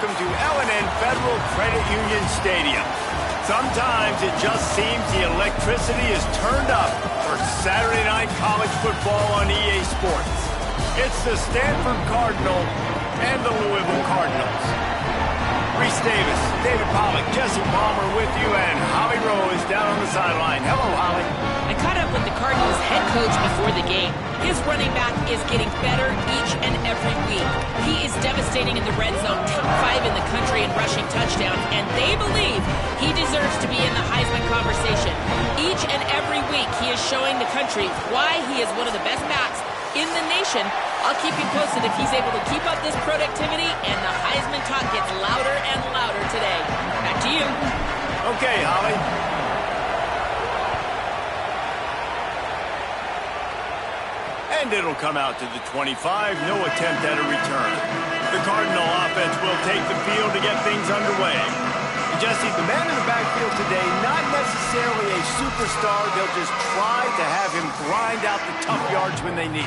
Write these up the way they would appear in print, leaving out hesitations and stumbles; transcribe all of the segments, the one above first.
welcome to L&N Federal Credit Union Stadium. Sometimes it just seems the electricity is turned up for Saturday night college football on EA Sports. It's the Stanford Cardinal and the Louisville Cardinals. Reese Davis, David Pollack, Jesse Palmer with you, and Holly Rowe is down on the sideline. Hello, Holly. I caught up with the Cardinals head coach before the game. His running back is getting better each and every week. He is devastating in the red zone, top 5 in the country in rushing touchdowns, and they believe he deserves to be in the Heisman conversation. Each and every week, he is showing the country why he is one of the best backs in the nation. I'll keep you posted if he's able to keep up this productivity, and the Heisman talk gets louder and louder today. Back to you. Okay, Holly. And it'll come out to the 25. No attempt at a return. The Cardinal offense will take the field to get things underway. And Jesse, the man in the backfield today, not necessarily a superstar. They'll just try to have him grind out the tough yards when they need.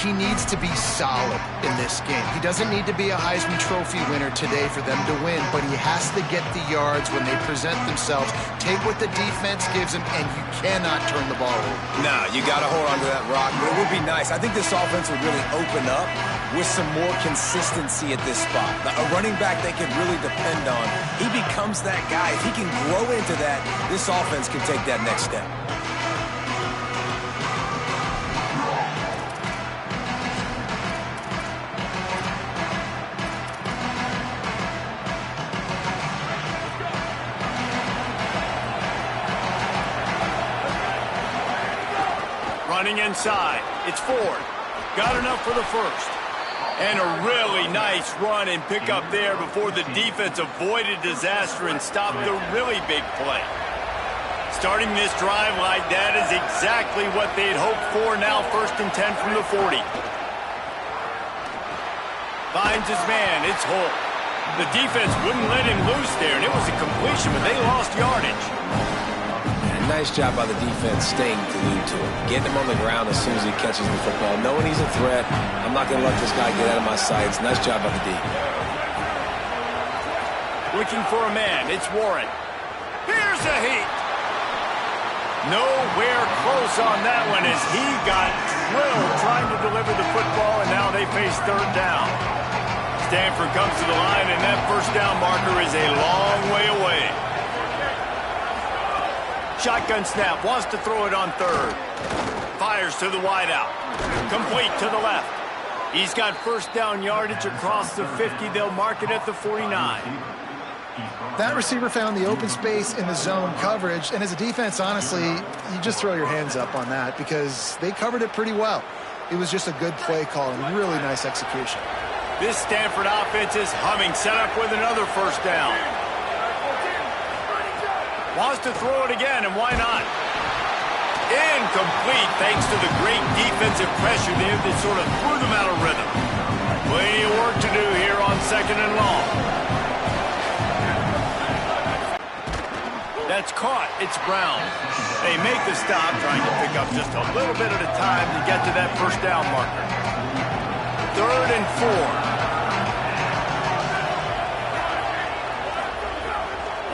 He needs to be solid in this game. He doesn't need to be a Heisman Trophy winner today for them to win, but he has to get the yards when they present themselves. Take what the defense gives him, and you cannot turn the ball over. Nah, you got to hold on to that rock, but it would be nice. I think this offense would really open up with some more consistency at this spot. Now, a running back they can really depend on. He becomes that guy. If he can grow into that, this offense can take that next step. Running inside. It's Ford. Got enough for the first. And a really nice run and pick up there before the defense avoided disaster and stopped the really big play. Starting this drive like that is exactly what they'd hoped for. Now 1st and 10 from the 40. Finds his man. It's Holt. The defense wouldn't let him loose there, and it was a completion, but they lost yardage. Nice job by the defense staying glued to him. Getting him on the ground as soon as he catches the football. Knowing he's a threat, I'm not going to let this guy get out of my sights. Nice job by the D. Looking for a man. It's Warren. Here's a heat. Nowhere close on that one as he got drilled trying to deliver the football, and now they face 3rd down. Stanford comes to the line, and that 1st down marker is a long way away. Shotgun snap, wants to throw it on 3rd. Fires to the wideout. Complete to the left. He's got 1st down yardage across the 50. They'll mark it at the 49. That receiver found the open space in the zone coverage, and as a defense, honestly, you just throw your hands up on that because they covered it pretty well. It was just a good play call and really nice execution. This Stanford offense is humming, set up with another 1st down. Wants to throw it again, and why not? Incomplete, thanks to the great defensive pressure there that sort of threw them out of rhythm. Plenty of work to do here on 2nd and long. That's caught. It's Brown. They make the stop, trying to pick up just a little bit at a time to get to that 1st down marker. 3rd and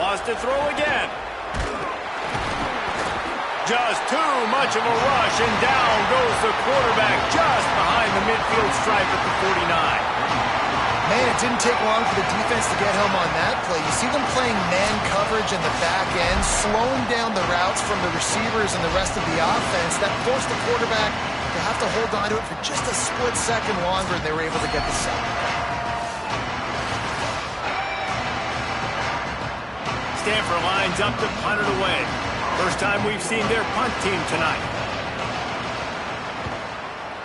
4. Wants to throw again. Just too much of a rush, and down goes the quarterback just behind the midfield stripe at the 49. Man, it didn't take long for the defense to get home on that play. You see them playing man coverage in the back end, slowing down the routes from the receivers and the rest of the offense. That forced the quarterback to have to hold on to it for just a split second longer, and they were able to get the sack. Stanford lines up to punt it away. First time we've seen their punt team tonight.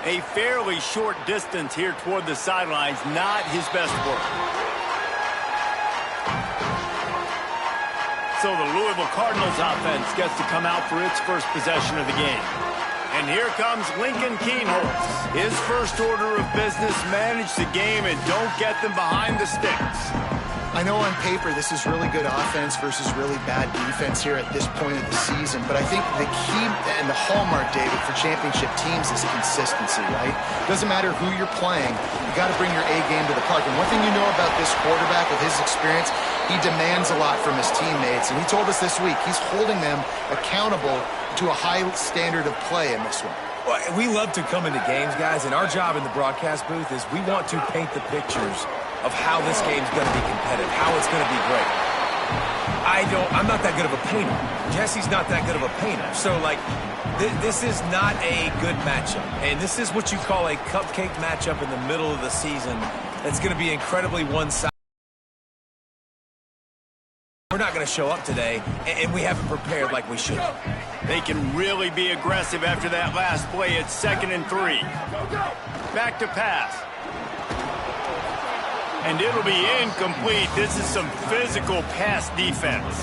A fairly short distance here toward the sidelines, not his best work. So the Louisville Cardinals offense gets to come out for its first possession of the game. And here comes Lincoln Keenholz. His first order of business, manage the game and don't get them behind the sticks. I know on paper this is really good offense versus really bad defense here at this point of the season, but I think the key and the hallmark, David, for championship teams is consistency, right? Doesn't matter who you're playing, you got to bring your A game to the park. And one thing you know about this quarterback with his experience, he demands a lot from his teammates, and he told us this week he's holding them accountable to a high standard of play in this one. Well, we love to come into games, guys, and our job in the broadcast booth is we want to paint the pictures of how this game's going to be competitive, how it's going to be great. I'm not that good of a painter. Jesse's not that good of a painter. So, like, this is not a good matchup. And this is what you call a cupcake matchup in the middle of the season that's going to be incredibly one-sided. We're not going to show up today, and we haven't prepared like we should. They can really be aggressive after that last play. It's 2nd and 3. Back to pass. And it'll be incomplete. This is some physical pass defense.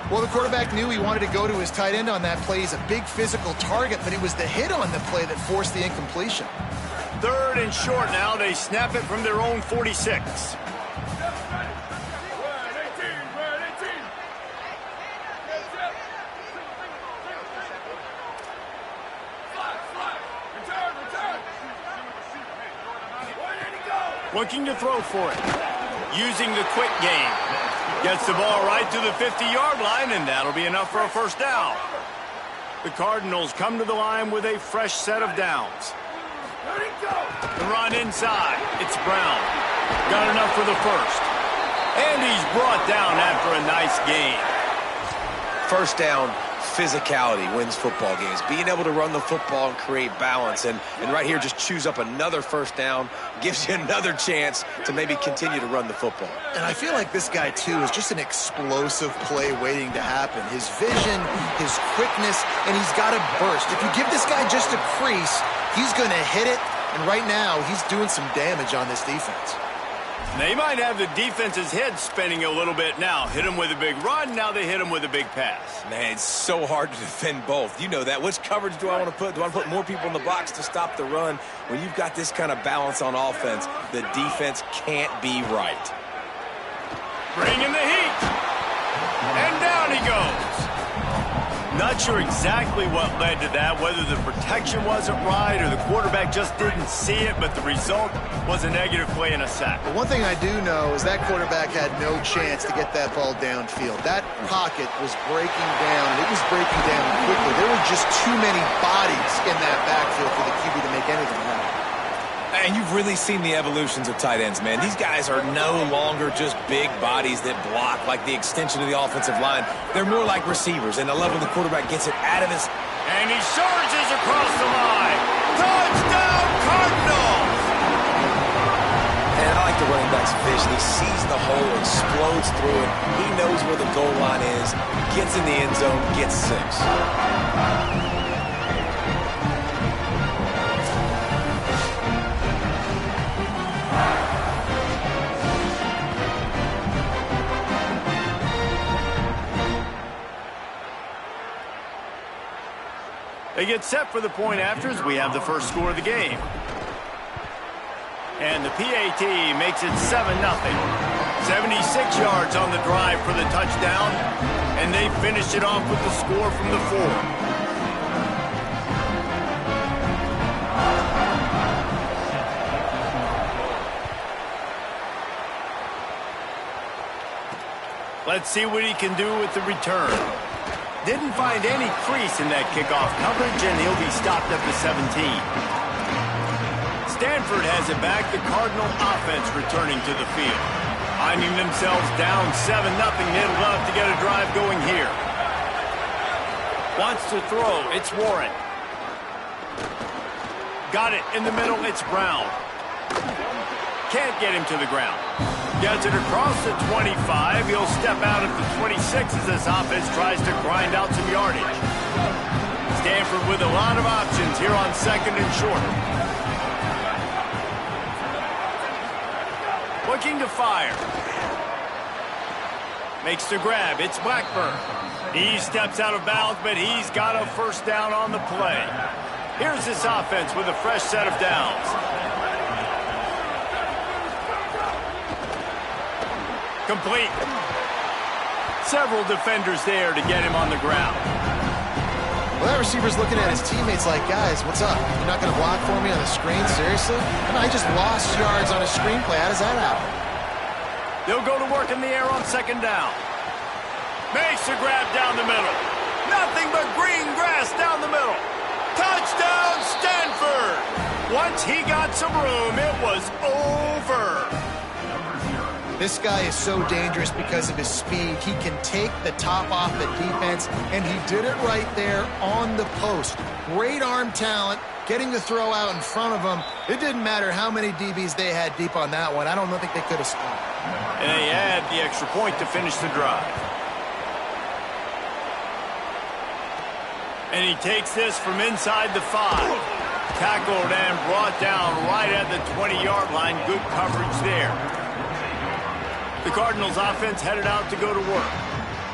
Well, the quarterback knew he wanted to go to his tight end on that play. He's a big physical target, but it was the hit on the play that forced the incompletion. 3rd and short now. They snap it from their own 46. Looking to throw for it. Using the quick game. Gets the ball right to the 50-yard line, and that'll be enough for a first down. The Cardinals come to the line with a fresh set of downs. The run inside. It's Brown. Got enough for the first. And he's brought down after a nice gain. First down, physicality wins football games. Being able to run the football and create balance. And right here, just choose up another first down. Gives you another chance to maybe continue to run the football. And I feel like this guy, too, is just an explosive play waiting to happen. His vision, his quickness, and he's got a burst. If you give this guy just a crease, he's going to hit it. And right now, he's doing some damage on this defense. They might have the defense's head spinning a little bit now. Hit him with a big run, now they hit him with a big pass. Man, it's so hard to defend both. You know that. Which coverage do I want to put? Do I want to put more people in the box to stop the run? When you've got this kind of balance on offense, the defense can't be right. Bringing the heat. And down he goes. Not sure exactly what led to that, whether the protection wasn't right or the quarterback just didn't see it, but the result was a negative play and a sack. But one thing I do know is that quarterback had no chance to get that ball downfield. That pocket was breaking down, and it was breaking down quickly. There were just too many bodies in that backfield for the QB to make anything happen. And you've really seen the evolutions of tight ends, man. These guys are no longer just big bodies that block like the extension of the offensive line. They're more like receivers, and the level the quarterback gets it out of his... And he surges across the line. Touchdown, Cardinals! And I like the running back's vision. He sees the hole, explodes through it. He knows where the goal line is, gets in the end zone, gets 6. They get set for the point afters. We have the first score of the game. And the PAT makes it 7-0. 76 yards on the drive for the touchdown. And they finish it off with the score from the 4. Let's see what he can do with the return. Didn't find any crease in that kickoff coverage, and he'll be stopped at the 17. Stanford has it back. The Cardinal offense returning to the field. Finding themselves down 7-0. They'd love to get a drive going here. Wants to throw. It's Warren. Got it in the middle. It's Brown. Can't get him to the ground. Gets it across the 25. He'll step out at the 26 as this offense tries to grind out some yardage. Stanford with a lot of options here on 2nd and short. Looking to fire. Makes the grab. It's Blackburn. He steps out of bounds, but he's got a first down on the play. Here's this offense with a fresh set of downs. Complete. Several defenders there to get him on the ground. Well, that receiver's looking at his teammates like, guys, what's up? You're not going to block for me on the screen? Seriously? And I just lost yards on a screenplay. How does that happen? They'll go to work in the air on second down. Makes a grab down the middle. Nothing but green grass down the middle. Touchdown, Stanford! Once he got some room, it was over. This guy is so dangerous because of his speed. He can take the top off the defense, and he did it right there on the post. Great arm talent, getting the throw out in front of him. It didn't matter how many DBs they had deep on that one. I don't think they could have stopped. And they had the extra point to finish the drive. And he takes this from inside the 5. Tackled and brought down right at the 20-yard line. Good coverage there. The Cardinals offense headed out to go to work.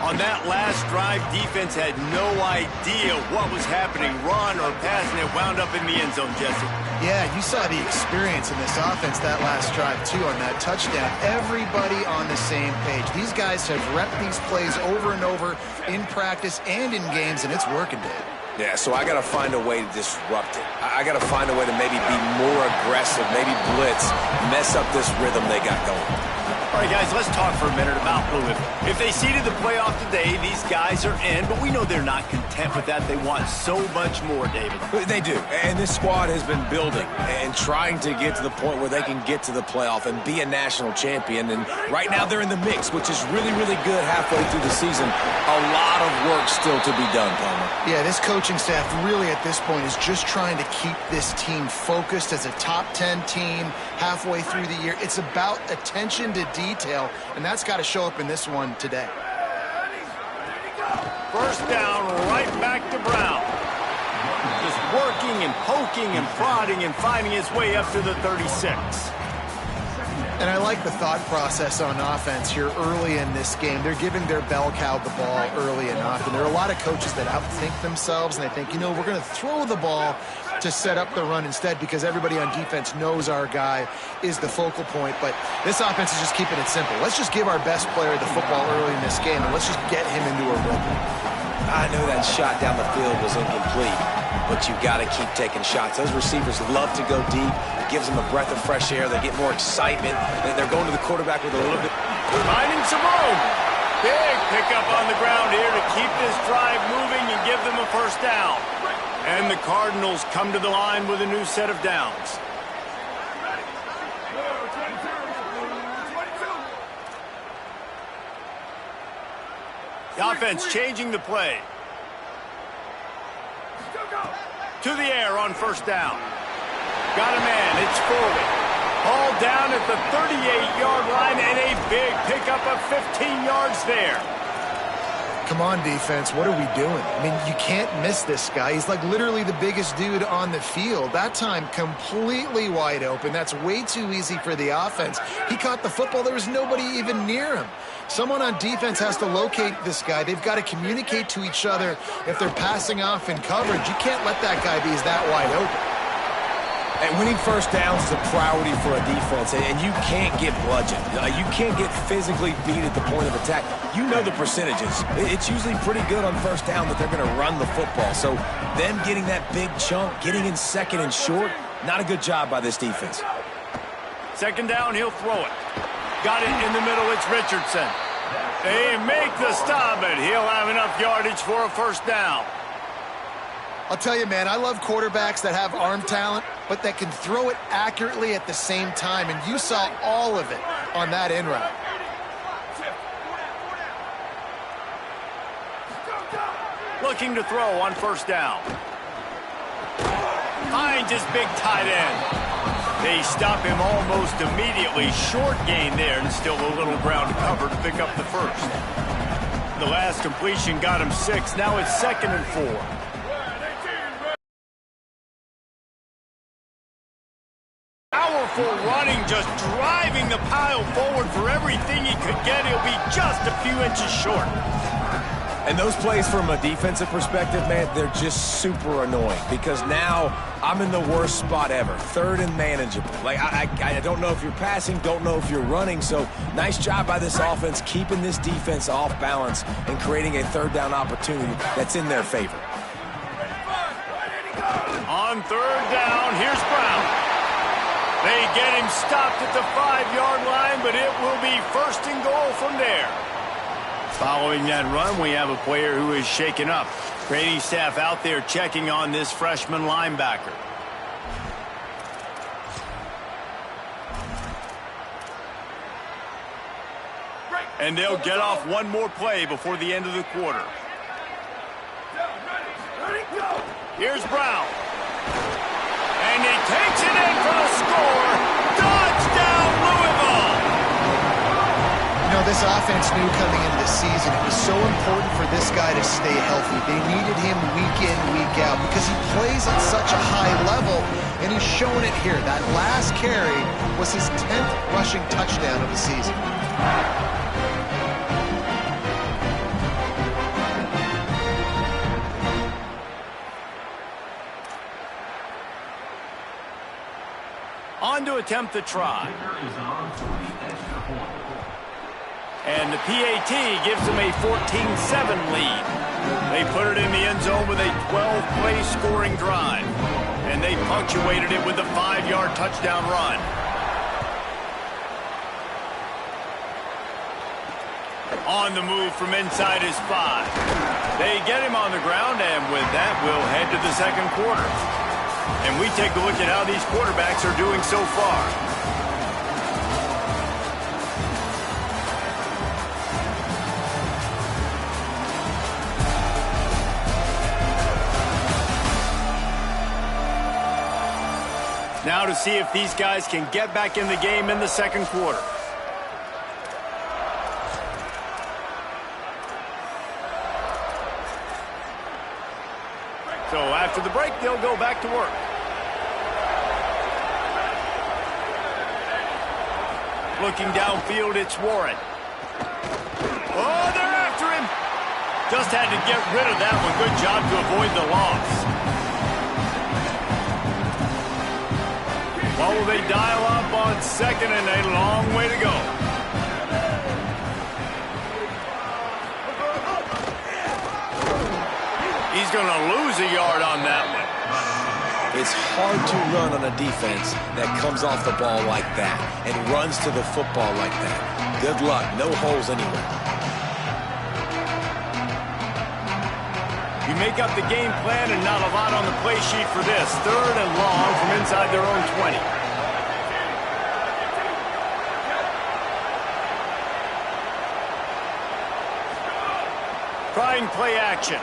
On that last drive, defense had no idea what was happening, run or pass, and it wound up in the end zone, Jesse. Yeah, you saw the experience in this offense that last drive, too, on that touchdown. Everybody on the same page. These guys have repped these plays over and over in practice and in games, and it's working, Dave. Yeah, so I got to find a way to disrupt it. I got to find a way to maybe be more aggressive, maybe blitz, mess up this rhythm they got going. All right, guys, let's talk for a minute about Louisville. If they seeded the playoff today, these guys are in, but we know they're not content with that. They want so much more, David. They do, and this squad has been building and trying to get to the point where they can get to the playoff and be a national champion, and right now they're in the mix, which is really, really good halfway through the season. A lot of work still to be done, Palmer. Yeah, this coaching staff really at this point is just trying to keep this team focused as a top 10 team halfway through the year. It's about attention to detail, and that's got to show up in this one today. First down, right back to Brown. Just working and poking and prodding and finding his way up to the 36. And I like the thought process on offense here early in this game. They're giving their bell cow the ball early and often. There are a lot of coaches that outthink themselves, and they think, you know, we're going to throw the ball to set up the run instead because everybody on defense knows our guy is the focal point. But this offense is just keeping it simple. Let's just give our best player the football early in this game, and let's just get him into a rhythm. I know that shot down the field was incomplete, but you've got to keep taking shots. Those receivers love to go deep. It gives them a breath of fresh air. They get more excitement. They're going to the quarterback with a little bit. Finding some room. Big pickup on the ground here to keep this drive moving and give them a first down. And the Cardinals come to the line with a new set of downs. The offense changing the play. To the air on first down. Got a man. It's Foley. All down at the 38-yard line and a big pickup of 15 yards there. Come on, defense. What are we doing? I mean, you can't miss this guy. He's like literally the biggest dude on the field. That time, completely wide open. That's way too easy for the offense. He caught the football. There was nobody even near him. Someone on defense has to locate this guy. They've got to communicate to each other if they're passing off in coverage. You can't let that guy be that wide open. And winning first downs is a priority for a defense, and you can't get bludgeoned. You can't get physically beat at the point of attack. You know the percentages. It's usually pretty good on first down that they're going to run the football. So them getting that big chunk, getting in second and short, not a good job by this defense. Second down, he'll throw it. Got it in the middle, it's Richardson. They make the stop, and he'll have enough yardage for a first down. I'll tell you, man, I love quarterbacks that have arm talent, but that can throw it accurately at the same time, and you saw all of it on that in route. Looking to throw on first down. Finds his big tight end. They stop him almost immediately. Short gain there, and still a little ground to cover to pick up the first. The last completion got him 6. Now it's 2nd and 4. Powerful running, just driving the pile forward for everything he could get. He'll be just a few inches short. And those plays from a defensive perspective, man, they're just super annoying because now I'm in the worst spot ever, third and manageable. Like, I don't know if you're passing, don't know if you're running, so nice job by this offense keeping this defense off balance and creating a third down opportunity that's in their favor. On third down, here's Brown. They get him stopped at the 5-yard line, but it will be first and goal from there. Following that run, we have a player who is shaken up. Training staff out there checking on this freshman linebacker. And they'll get off one more play before the end of the quarter. Here's Brown. And he takes it in for the score. Touchdown, Louisville! You know, this offense knew coming into the season it was so important for this guy to stay healthy. They needed him week in, week out because he plays at such a high level, and he's shown it here. That last carry was his 10th rushing touchdown of the season. On to attempt the try. And the PAT gives them a 14-7 lead. They put it in the end zone with a 12-play scoring drive. And they punctuated it with a 5-yard touchdown run. On the move from inside his 5. They get him on the ground, and with that, we'll head to the second quarter. And we take a look at how these quarterbacks are doing so far. Now to see if these guys can get back in the game in the second quarter. So after the break, they'll go back to work. Looking downfield, it's Warren. Oh, they're after him. Just had to get rid of that one. Good job to avoid the loss. What will they dial up on second and a long way to go? He's going to lose a yard on that one. It's hard to run on a defense that comes off the ball like that and runs to the football like that. Good luck. No holes anywhere. You make up the game plan and not a lot on the play sheet for this. Third and long from inside their own 20. Trying play action.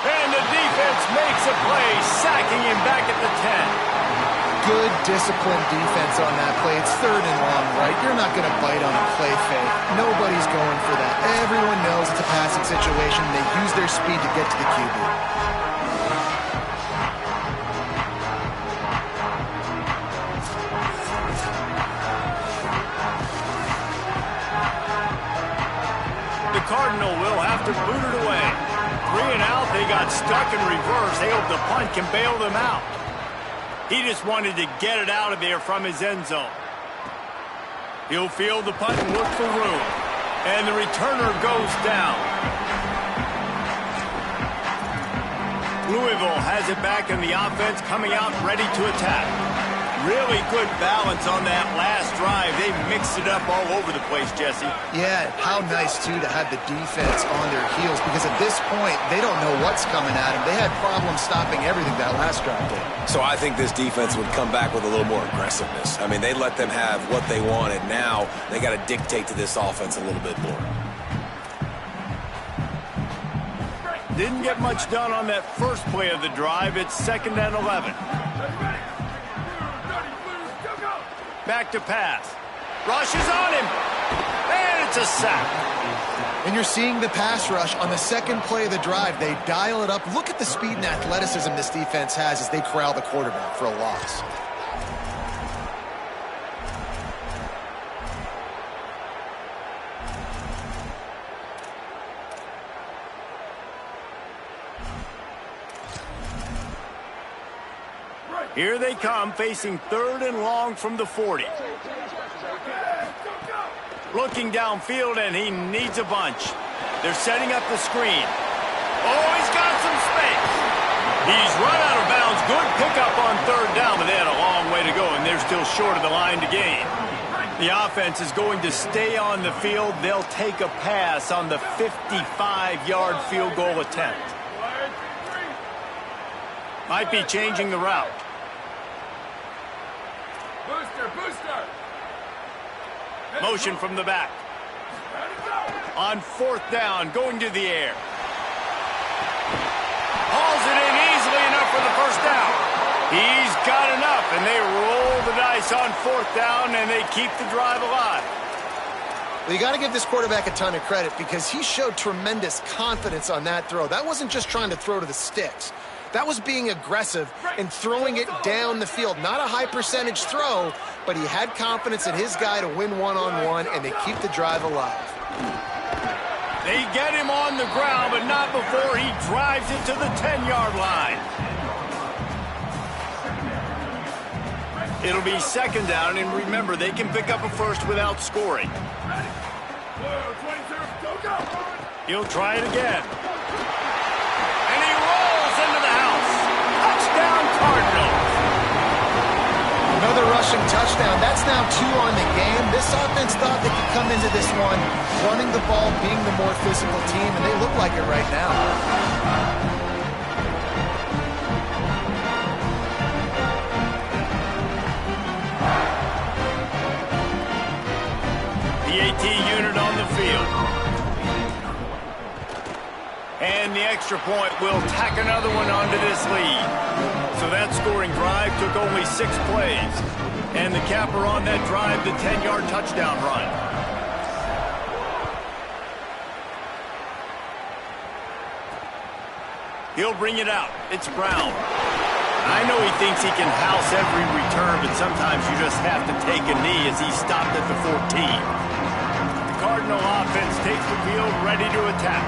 And the defense makes a play, sacking him back at the 10. Good, disciplined defense on that play. It's third and long, right? You're not going to bite on a play fake. Nobody's going for that. Everyone knows it's a passing situation. They use their speed to get to the QB. The Cardinal will have to boot it away. 3 and out, they got stuck in reverse. They hope the punt can bail them out. He just wanted to get it out of there from his end zone. He'll field the punt and look for room. And the returner goes down. Louisville has it back in the offense, coming out ready to attack. Really good balance on that last drive. They mixed it up all over the place, Jesse. Yeah, how nice, too, to have the defense on their heels because at this point, they don't know what's coming at them. They had problems stopping everything that last drive did. So I think this defense would come back with a little more aggressiveness. I mean, they let them have what they wanted. Now they got to dictate to this offense a little bit more. Didn't get much done on that first play of the drive. It's 2nd and 11. Back to pass. Rush is on him. And it's a sack. And you're seeing the pass rush on the second play of the drive. They dial it up. Look at the speed and athleticism this defense has as they corral the quarterback for a loss. Here they come, facing 3rd and long from the 40. Looking downfield, and he needs a bunch. They're setting up the screen. Oh, he's got some space. He's run out of bounds. Good pickup on 3rd down, but they had a long way to go, and they're still short of the line to gain. The offense is going to stay on the field. They'll take a pass on the 55-yard field goal attempt. Might be changing the route. Booster. Motion from the back. On 4th down, going to the air. Hauls it in easily enough for the 1st down. He's got enough, and they roll the dice on 4th down, and they keep the drive alive. Well, you got to give this quarterback a ton of credit because he showed tremendous confidence on that throw. That wasn't just trying to throw to the sticks. That was being aggressive and throwing it down the field. Not a high percentage throw, but he had confidence in his guy to win one-on-one, and they keep the drive alive. They get him on the ground, but not before he drives it to the 10-yard line. It'll be 2nd down, and remember, they can pick up a first without scoring. He'll try it again. And he rolls into the house. Touchdown, Cardinals. Another rushing touchdown. That's now 2 on the game. This offense thought they could come into this one running the ball, being the more physical team, and they look like it right now. The AT unit on the field. And the extra point will tack another one onto this lead. So that scoring drive took only 6 plays. And the capper on that drive, the 10-yard touchdown run. He'll bring it out. It's Brown. I know he thinks he can house every return, but sometimes you just have to take a knee as he stopped at the 14. The Cardinal offense takes the field, ready to attack.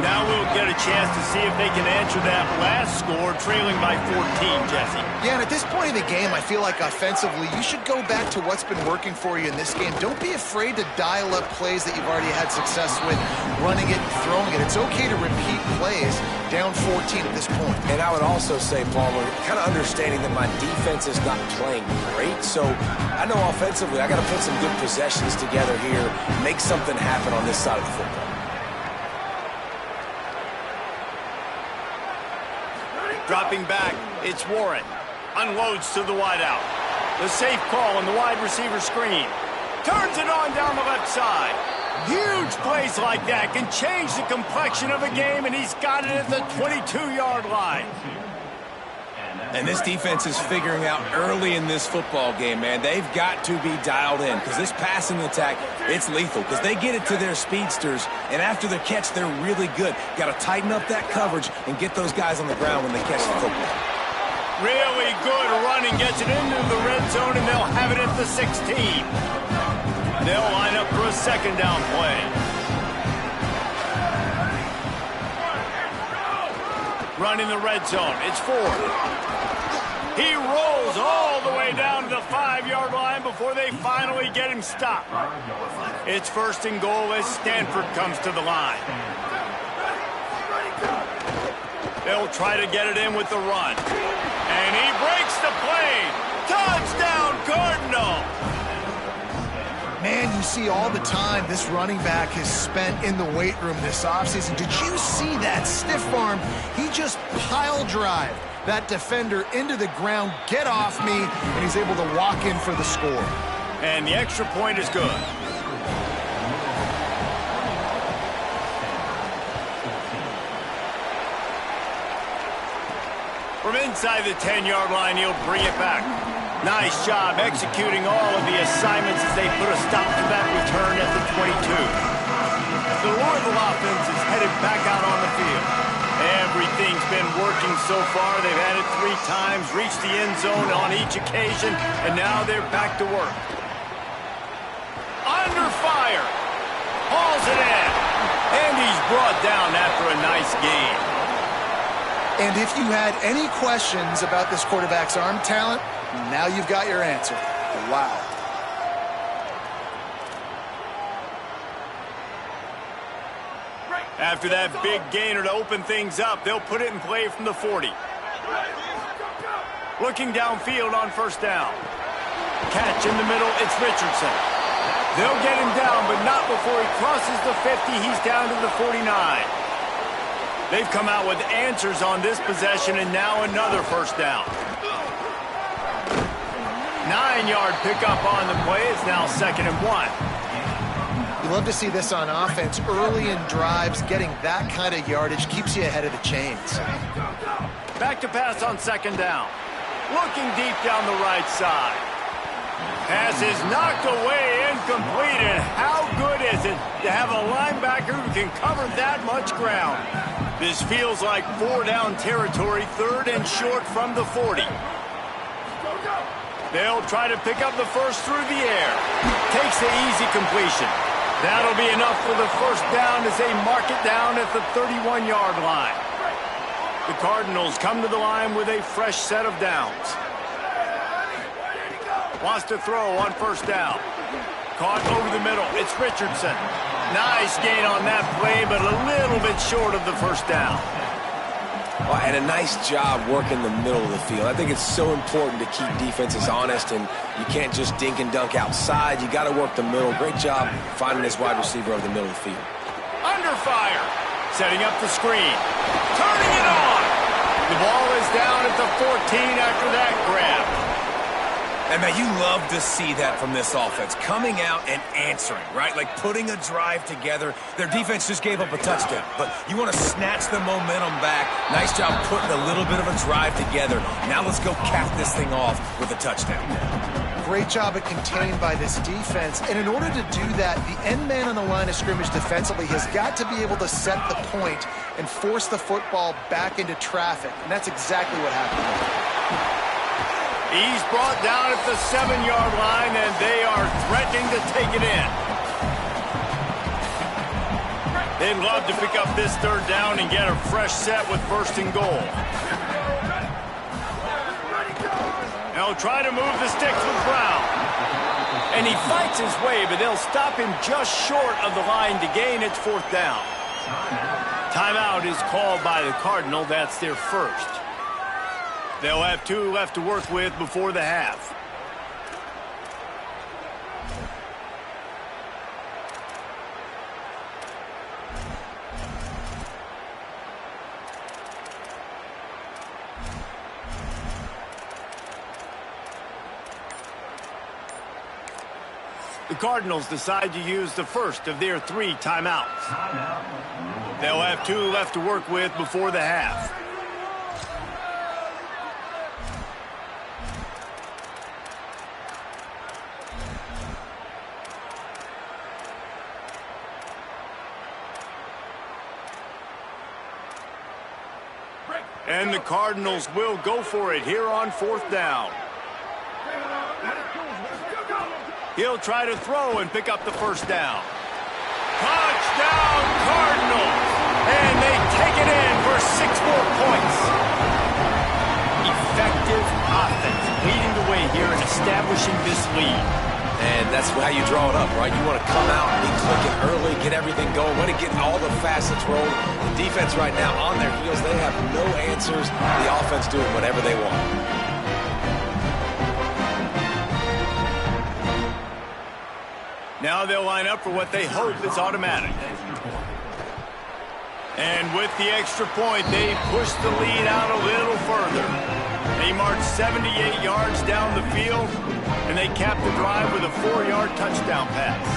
Now we'll get a chance to see if they can answer that last score, trailing by 14, Jesse. Yeah, and at this point in the game, I feel like offensively, you should go back to what's been working for you in this game. Don't be afraid to dial up plays that you've already had success with, running it and throwing it. It's okay to repeat plays down 14 at this point. And I would also say, Palmer, kind of understanding that my defense is not playing great, so I know offensively I got to put some good possessions together here, make something happen on this side of the football. Dropping back, it's Warren. Unloads to the wideout. The safe call on the wide receiver screen. Turns it on down the left side. Huge plays like that can change the complexion of a game, and he's got it at the 22-yard line. And this defense is figuring out early in this football game, man. They've got to be dialed in because this passing attack, it's lethal because they get it to their speedsters, and after the catch, they're really good. Got to tighten up that coverage and get those guys on the ground when they catch the football. Really good running, gets it into the red zone, and they'll have it at the 16. They'll line up for a 2nd down play. Run in the red zone. It's Ford. He rolls all the way down to the 5-yard line before they finally get him stopped. It's 1st and goal as Stanford comes to the line. They'll try to get it in with the run. And he breaks the play. Touchdown, Cardinal! Man, you see all the time this running back has spent in the weight room this offseason. Did you see that stiff arm? He just pile drive that defender into the ground, get off me, and he's able to walk in for the score. And the extra point is good. From inside the 10-yard line, he'll bring it back. Nice job executing all of the assignments as they put a stop to that return at the 22. The Louisville offense is headed back out on the field. Everything's been working so far. They've had it 3 times, reached the end zone on each occasion, and now they're back to work. Under fire. Hauls it in. And he's brought down after a nice game. And if you had any questions about this quarterback's arm talent, now you've got your answer. Wow. After that big gainer to open things up, they'll put it in play from the 40. Looking downfield on first down. Catch in the middle, it's Richardson. They'll get him down, but not before he crosses the 50. He's down to the 49. They've come out with answers on this possession, and now another first down. 9-yard pickup on the play. It's now 2nd and 1. You love to see this on offense. Early in drives, getting that kind of yardage keeps you ahead of the chains. Back to pass on 2nd down. Looking deep down the right side. Pass is knocked away, incomplete, and how good is it to have a linebacker who can cover that much ground? This feels like 4-down territory, 3rd and short from the 40. They'll try to pick up the first through the air. Takes the easy completion. That'll be enough for the first down as they mark it down at the 31-yard line. The Cardinals come to the line with a fresh set of downs. Wants to throw on first down. Caught over the middle. It's Richardson. Nice gain on that play, but a little bit short of the first down. Well, and a nice job working the middle of the field. I think it's so important to keep defenses honest, and you can't just dink and dunk outside. You got to work the middle. Great job finding this wide receiver over the middle of the field. Under fire. Setting up the screen. Turning it on. The ball is down at the 14 after that grab. And, man, you love to see that from this offense. Coming out and answering, right? Like putting a drive together. Their defense just gave up a touchdown. But you want to snatch the momentum back. Nice job putting a little bit of a drive together. Now let's go cap this thing off with a touchdown. Great job at contained by this defense. And in order to do that, the end man on the line of scrimmage defensively has got to be able to set the point and force the football back into traffic. And that's exactly what happened. He's brought down at the 7-yard line, and they are threatening to take it in. They'd love to pick up this 3rd down and get a fresh set with 1st and goal. They'll try to move the sticks with Brown. And he fights his way, but they'll stop him just short of the line to gain its 4th down. Timeout is called by the Cardinal. That's their first. They'll have 2 left to work with before the half. The Cardinals decide to use the first of their 3 timeouts. They'll have 2 left to work with before the half. And the Cardinals will go for it here on 4th down. He'll try to throw and pick up the first down. Touchdown, Cardinals! And they take it in for 6 more points. Effective offense leading the way here and establishing this lead. And that's how you draw it up, right? You want to come out, be clicking early, get everything going, want to get all the facets rolling. The defense right now on their heels, they have no answers. The offense doing whatever they want. Now they'll line up for what they hope is automatic. And with the extra point, they push the lead out a little further. They march 78 yards down the field, and they cap the drive with a 4-yard touchdown pass.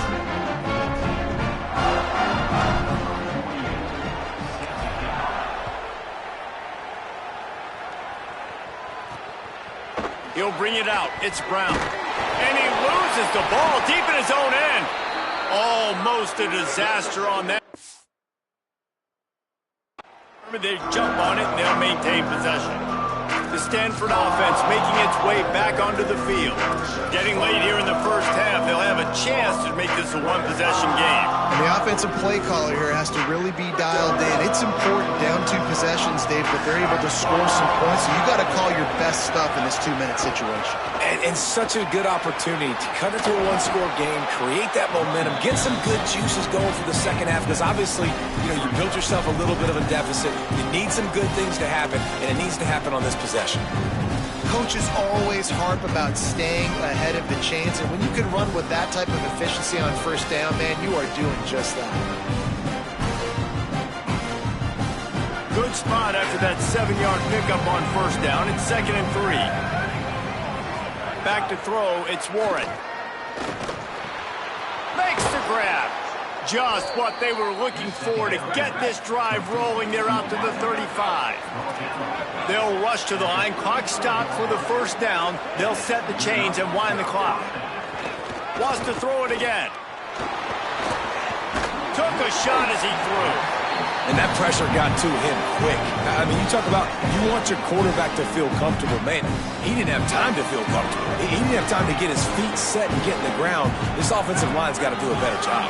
He'll bring it out. It's Brown. And he loses the ball deep in his own end. Almost a disaster on that. They jump on it, and they'll maintain possession. The Stanford offense making its way back onto the field. Getting late here in the first half, they'll have a chance to make this a one-possession game. And the offensive play caller here has to really be dialed in. It's important down 2 possessions, Dave, but they're able to score some points. So you got to call your best stuff in this 2-minute situation. And such a good opportunity to cut it to a one-score game, create that momentum, get some good juices going for the second half, because obviously, you built yourself a little bit of a deficit. You need some good things to happen, and it needs to happen on this possession. Coaches always harp about staying ahead of the chains, and when you can run with that type of efficiency on first down, man, you are doing just that. Good spot after that 7-yard pickup on first down. It's 2nd and 3. Back to throw, it's Warren. Makes the grab. Just what they were looking for to get this drive rolling. They're out to the 35. They'll rush to the line. Clock stopped for the first down. They'll set the chains and wind the clock. Wants to throw it again. Took a shot as he threw. And that pressure got to him quick. I mean, you talk about you want your quarterback to feel comfortable. Man, he didn't have time to feel comfortable. He didn't have time to get his feet set and get in the ground. This offensive line's got to do a better job.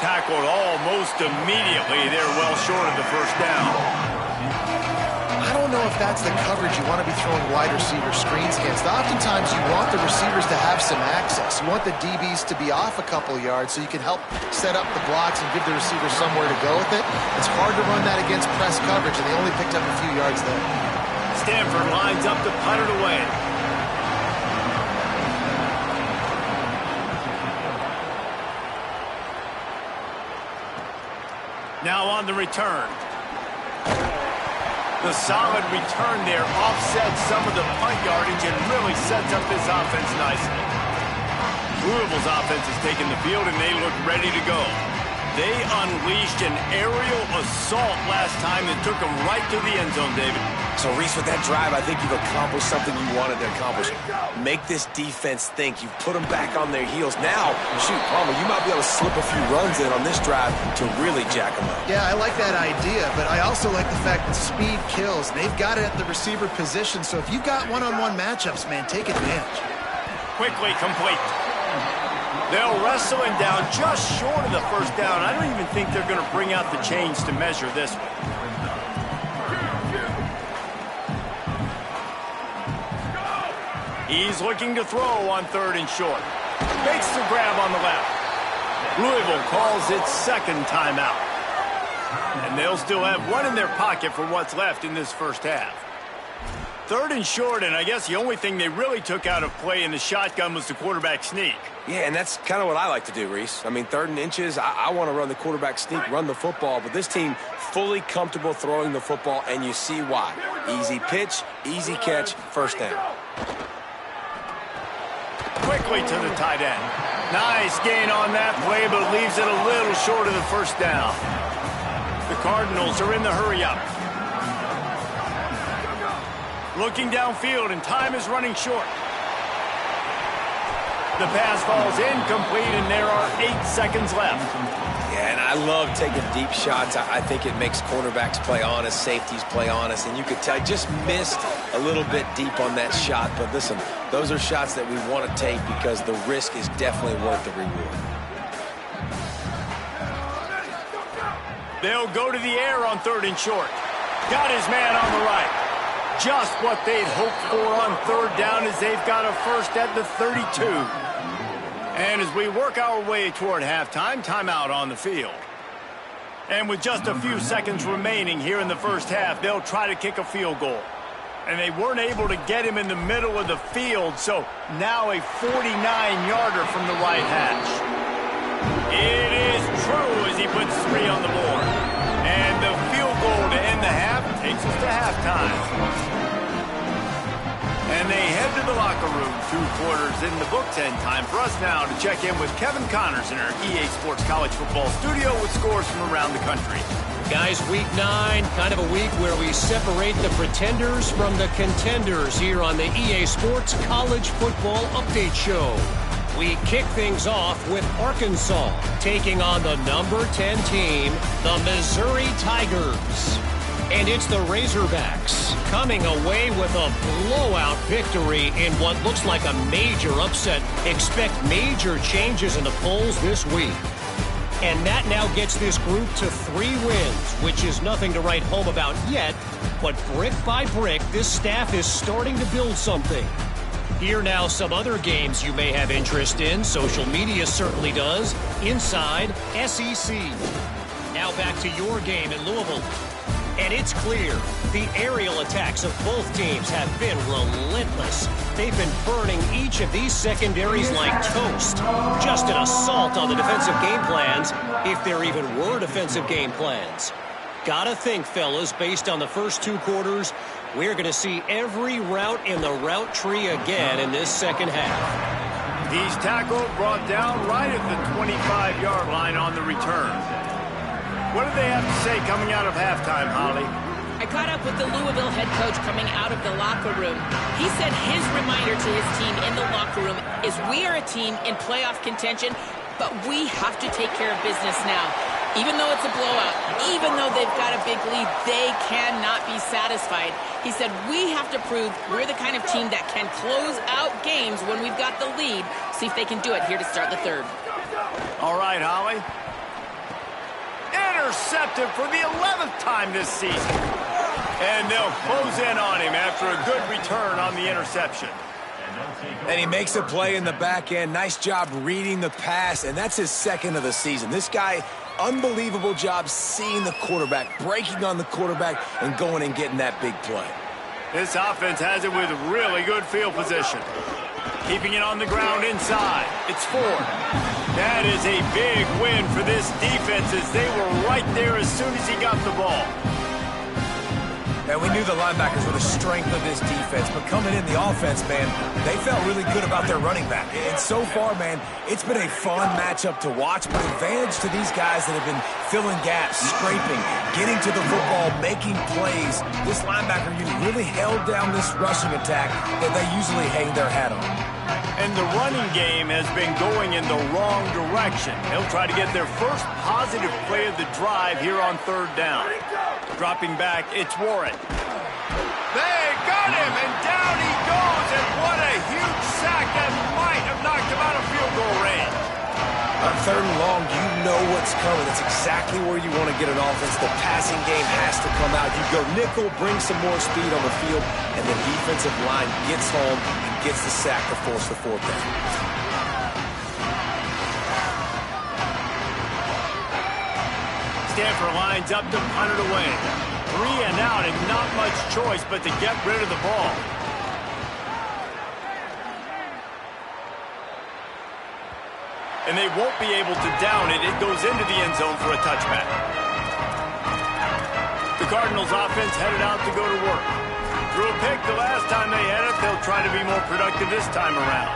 Tackled almost immediately. They're well short of the first down. I don't know if that's the coverage you want to be throwing wide receiver screens against. Oftentimes, you want the receivers to have some access. You want the DBs to be off a couple yards so you can help set up the blocks and give the receiver somewhere to go with it. It's hard to run that against press coverage, and they only picked up a few yards there. Stanford lines up to punt it away. Now on the return. The solid return there offsets some of the punt yardage and really sets up this offense nicely. Louisville's offense has taken the field and they look ready to go. They unleashed an aerial assault last time that took them right to the end zone, David. So, Reese, with that drive, I think you've accomplished something you wanted to accomplish. Make this defense think. You've put them back on their heels. Now, shoot, Palmer, you might be able to slip a few runs in on this drive to really jack them up. Yeah, I like that idea, but I also like the fact that speed kills. They've got it at the receiver position, so if you've got one-on-one matchups, man, take advantage. Quickly complete. They'll wrestle him down just short of the first down. I don't even think they're going to bring out the chains to measure this one. He's looking to throw on 3rd and short. Makes the grab on the left. Louisville calls its second timeout. And they'll still have one in their pocket for what's left in this first half. 3rd and short, and I guess the only thing they really took out of play in the shotgun was the quarterback sneak. Yeah, and that's kind of what I like to do, Reese. I mean, 3rd and inches, I want to run the quarterback sneak, run the football, but this team fully comfortable throwing the football, and you see why. Easy pitch, easy catch, first down. Quickly to the tight end. Nice gain on that play, but leaves it a little short of the first down. The Cardinals are in the hurry-up. Looking downfield, and time is running short. The pass falls incomplete, and there are 8 seconds left. Yeah, and I love taking deep shots. I think it makes quarterbacks play honest, safeties play honest, and you could tell I just missed a little bit deep on that shot. But listen, those are shots that we want to take because the risk is definitely worth the reward. They'll go to the air on 3rd and short. Got his man on the right. Just what they'd hoped for on 3rd down as they've got a first at the 32. And as we work our way toward halftime, timeout on the field. And with just a few seconds remaining here in the first half, they'll try to kick a field goal. And they weren't able to get him in the middle of the field, so now a 49-yarder from the right hash. It is true as he puts 3 on the board. And the field goal to end the half takes us to halftime. And they head to the locker room, 2 quarters in the books, and time for us now to check in with Kevin Connors in our EA Sports College Football studio with scores from around the country. Guys, week 9, kind of a week where we separate the pretenders from the contenders here on the EA Sports College Football Update Show. We kick things off with Arkansas taking on the number 10 team, the Missouri Tigers. And it's the Razorbacks coming away with a blowout victory in what looks like a major upset. Expect major changes in the polls this week. And that now gets this group to 3 wins, which is nothing to write home about yet. But brick by brick, this staff is starting to build something. Here now some other games you may have interest in. Social media certainly does. Inside SEC. Now back to your game in Louisville. And it's clear, the aerial attacks of both teams have been relentless. They've been burning each of these secondaries like toast. Just an assault on the defensive game plans, if there even were defensive game plans. Gotta think, fellas, based on the first 2 quarters, we're going to see every route in the route tree again in this second half. He's tackled, brought down right at the 25-yard line on the return. What do they have to say coming out of halftime, Holly? I caught up with the Louisville head coach coming out of the locker room. He said his reminder to his team in the locker room is we are a team in playoff contention, but we have to take care of business now. Even though it's a blowout, even though they've got a big lead, they cannot be satisfied. He said we have to prove we're the kind of team that can close out games when we've got the lead. See if they can do it here to start the third. All right, Holly. Intercepted for the 11th time this season. And they'll close in on him after a good return on the interception. And he makes a play in the back end. Nice job reading the pass, and that's his 2nd of the season. This guy, unbelievable job seeing the quarterback, breaking on the quarterback, and going and getting that big play. This offense has it with really good field position. Keeping it on the ground inside. It's 4. That is a big win for this defense as they were right there as soon as he got the ball. And we knew the linebackers were the strength of this defense, but coming in the offense, man, they felt really good about their running back. And so far, man, it's been a fun matchup to watch, but advantage to these guys that have been filling gaps, scraping, getting to the football, making plays. This linebacker unit really held down this rushing attack that they usually hang their hat on. And the running game has been going in the wrong direction. They'll try to get their first positive play of the drive here on 3rd down. Dropping back, it's Warren. They got him, and down he goes, and what a huge sack that might have knocked him out of field goal range. On 3rd and long, you know what's coming. That's exactly where you want to get an offense. The passing game has to come out. You go nickel, bring some more speed on the field, and the defensive line gets home and gets the sack to force the 4th down. Stanford lines up to punt it away. 3 and out, and not much choice but to get rid of the ball. And they won't be able to down it. It goes into the end zone for a touchback. The Cardinals offense headed out to go to work. Threw a pick the last time they had it. They'll try to be more productive this time around.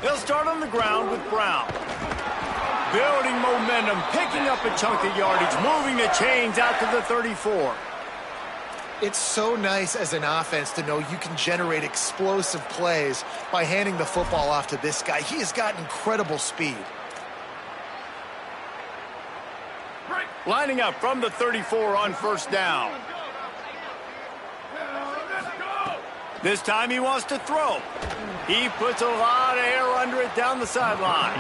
They'll start on the ground with Brown. Building momentum, picking up a chunk of yardage, moving the chains out to the 34. It's so nice as an offense to know you can generate explosive plays by handing the football off to this guy. He has got incredible speed. Lining up from the 34 on 1st down. This time he wants to throw. He puts a lot of air under it down the sideline.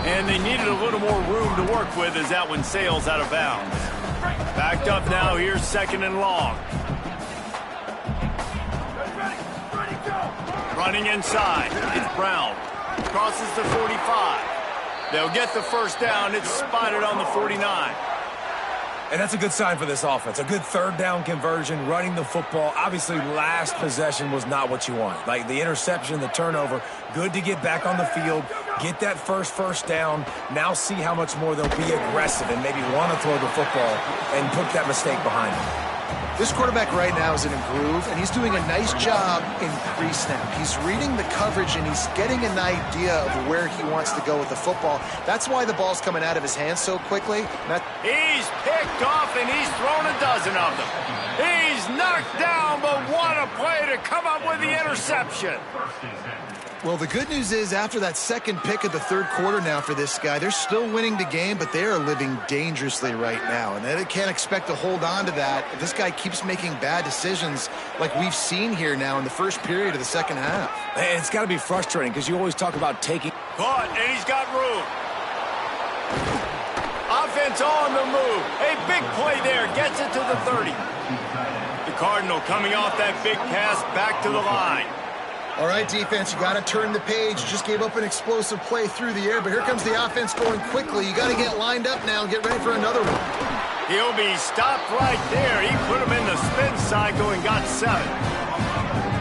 And they needed a little more room to work with as that one sails out of bounds. Backed up now, here's 2nd and long. Running inside, it's Brown. Crosses the 45. They'll get the 1st down. It's spotted on the 49. And that's a good sign for this offense. A good 3rd down conversion, running the football. Obviously, last possession was not what you want. Like the interception, the turnover, good to get back on the field, get that first down. Now see how much more they'll be aggressive and maybe want to throw the football and put that mistake behind them. This quarterback right now is in a groove, and he's doing a nice job in pre-snap. He's reading the coverage, and he's getting an idea of where he wants to go with the football. That's why the ball's coming out of his hands so quickly. He's picked off, and he's thrown a dozen of them. He's knocked down, but what a play to come up with the interception. Well, the good news is after that second pick of the third quarter now for this guy, they're still winning the game, but they are living dangerously right now. And they can't expect to hold on to that if this guy keeps making bad decisions like we've seen here now in the first period of the second half. And it's got to be frustrating because you always talk about taking. Caught, and he's got room. Offense on the move. A big play there. Gets it to the 30. The Cardinal coming off that big pass back to the line. All right, defense, you got to turn the page. You just gave up an explosive play through the air, but here comes the offense going quickly. You got to get lined up now and get ready for another one. He'll be stopped right there. He put him in the spin cycle and got 7.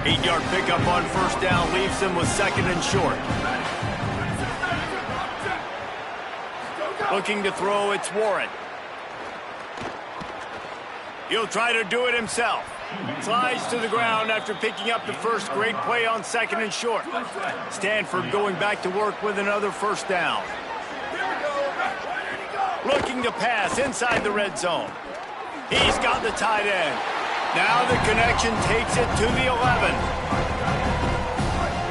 8-yard pickup on first down leaves him with second and short. Looking to throw, it's Warren. He'll try to do it himself. Slides to the ground after picking up the first. Great play on second and short. Stanford going back to work with another first down. Looking to pass inside the red zone. He's got the tight end. Now the connection takes it to the 11.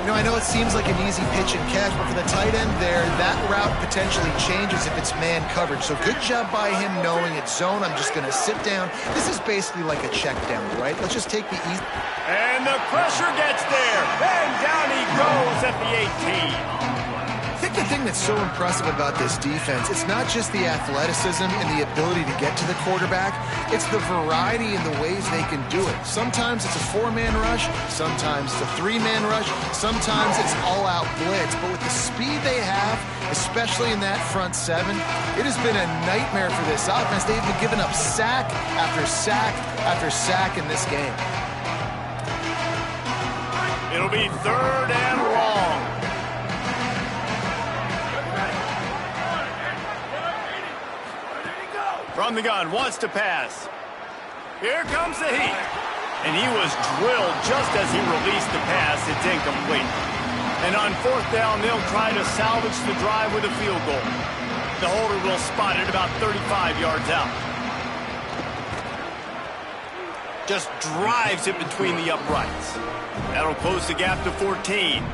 You know, I know it seems like an easy pitch and catch, but for the tight end there, that route potentially changes if it's man coverage. So good job by him knowing it's zone. I'm just going to sit down. This is basically like a check down, right? Let's just take the easy. And the pressure gets there. And down he goes at the 18. I think the thing that's so impressive about this defense, it's not just the athleticism and the ability to get to the quarterback. It's the variety in the ways they can do it. Sometimes it's a 4-man rush. Sometimes it's a 3-man rush. Sometimes it's all-out blitz. But with the speed they have, especially in that front 7, it has been a nightmare for this offense. They've been giving up sack after sack after sack in this game. It'll be 3rd and long. From the gun, wants to pass. Here comes the heat. And he was drilled just as he released the pass. It's incomplete. And on 4th down, they'll try to salvage the drive with a field goal. The holder will spot it about 35 yards out. Just drives it between the uprights. That'll close the gap to 14.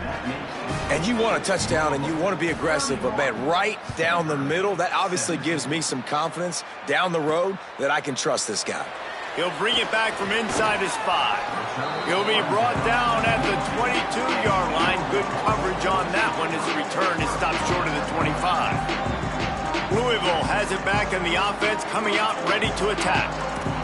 And you want a touchdown and you want to be aggressive, but man, right down the middle, that obviously gives me some confidence down the road that I can trust this guy. He'll bring it back from inside his 5. He'll be brought down at the 22-yard line. Good coverage on that one as the return is stopped short of the 25. Louisville has it back in the offense, coming out ready to attack.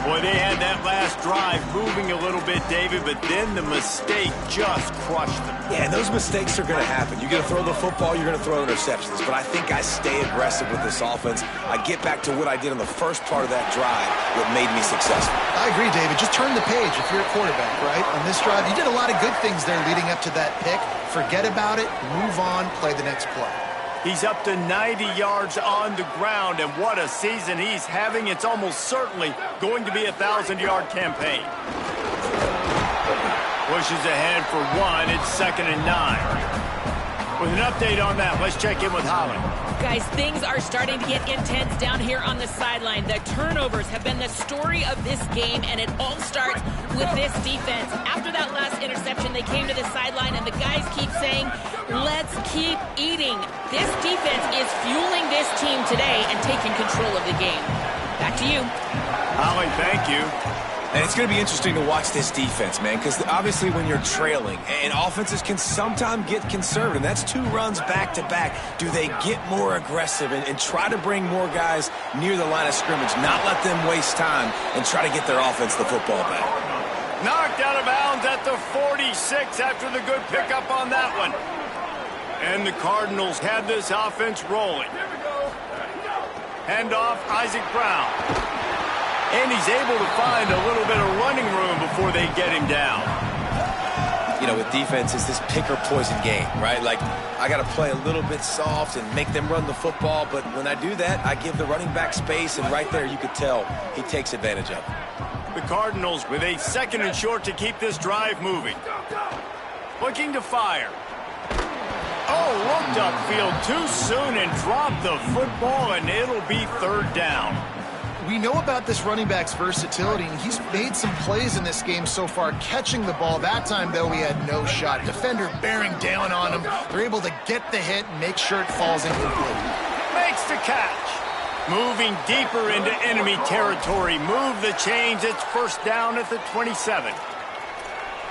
Boy, they had that last drive moving a little bit, David, but then the mistake just crushed them. Yeah, and those mistakes are going to happen. You're going to throw the football, you're going to throw interceptions. But I think I stay aggressive with this offense. I get back to what I did in the first part of that drive that made me successful. I agree, David. Just turn the page if you're a quarterback, right? On this drive, you did a lot of good things there leading up to that pick. Forget about it, move on, play the next play. He's up to 90 yards on the ground, and what a season he's having. It's almost certainly going to be a 1,000-yard campaign. Pushes ahead for 1. It's 2nd and 9. With an update on that, let's check in with Holly. Guys, things are starting to get intense down here on the sideline. The turnovers have been the story of this game, and it all starts with this defense. After that last interception, they came to the sideline, and the guys keep saying, let's keep eating. This defense is fueling this team today and taking control of the game. Back to you. Holly, thank you. And it's going to be interesting to watch this defense, man, because obviously when you're trailing, and offenses can sometimes get conservative, and that's 2 runs back-to-back. Do they get more aggressive and try to bring more guys near the line of scrimmage, not let them waste time, and try to get their offense the football back? Knocked out of bounds at the 46 after the good pickup on that one. And the Cardinals had this offense rolling. Hand off, Isaac Brown. And he's able to find a little bit of running room before they get him down. You know, with defense, it's this pick or poison game, right? Like, I got to play a little bit soft and make them run the football, but when I do that, I give the running back space, and right there you could tell he takes advantage of it. The The Cardinals with a 2nd and short to keep this drive moving. Looking to fire. Oh, looked upfield too soon and dropped the football, and it'll be 3rd down. We know about this running back's versatility, and he's made some plays in this game so far catching the ball. That time, though, he had no shot. Defender bearing down on him. They're able to get the hit and make sure it falls incomplete. Makes the catch. Moving deeper into enemy territory. Move the chains. It's 1st down at the 27.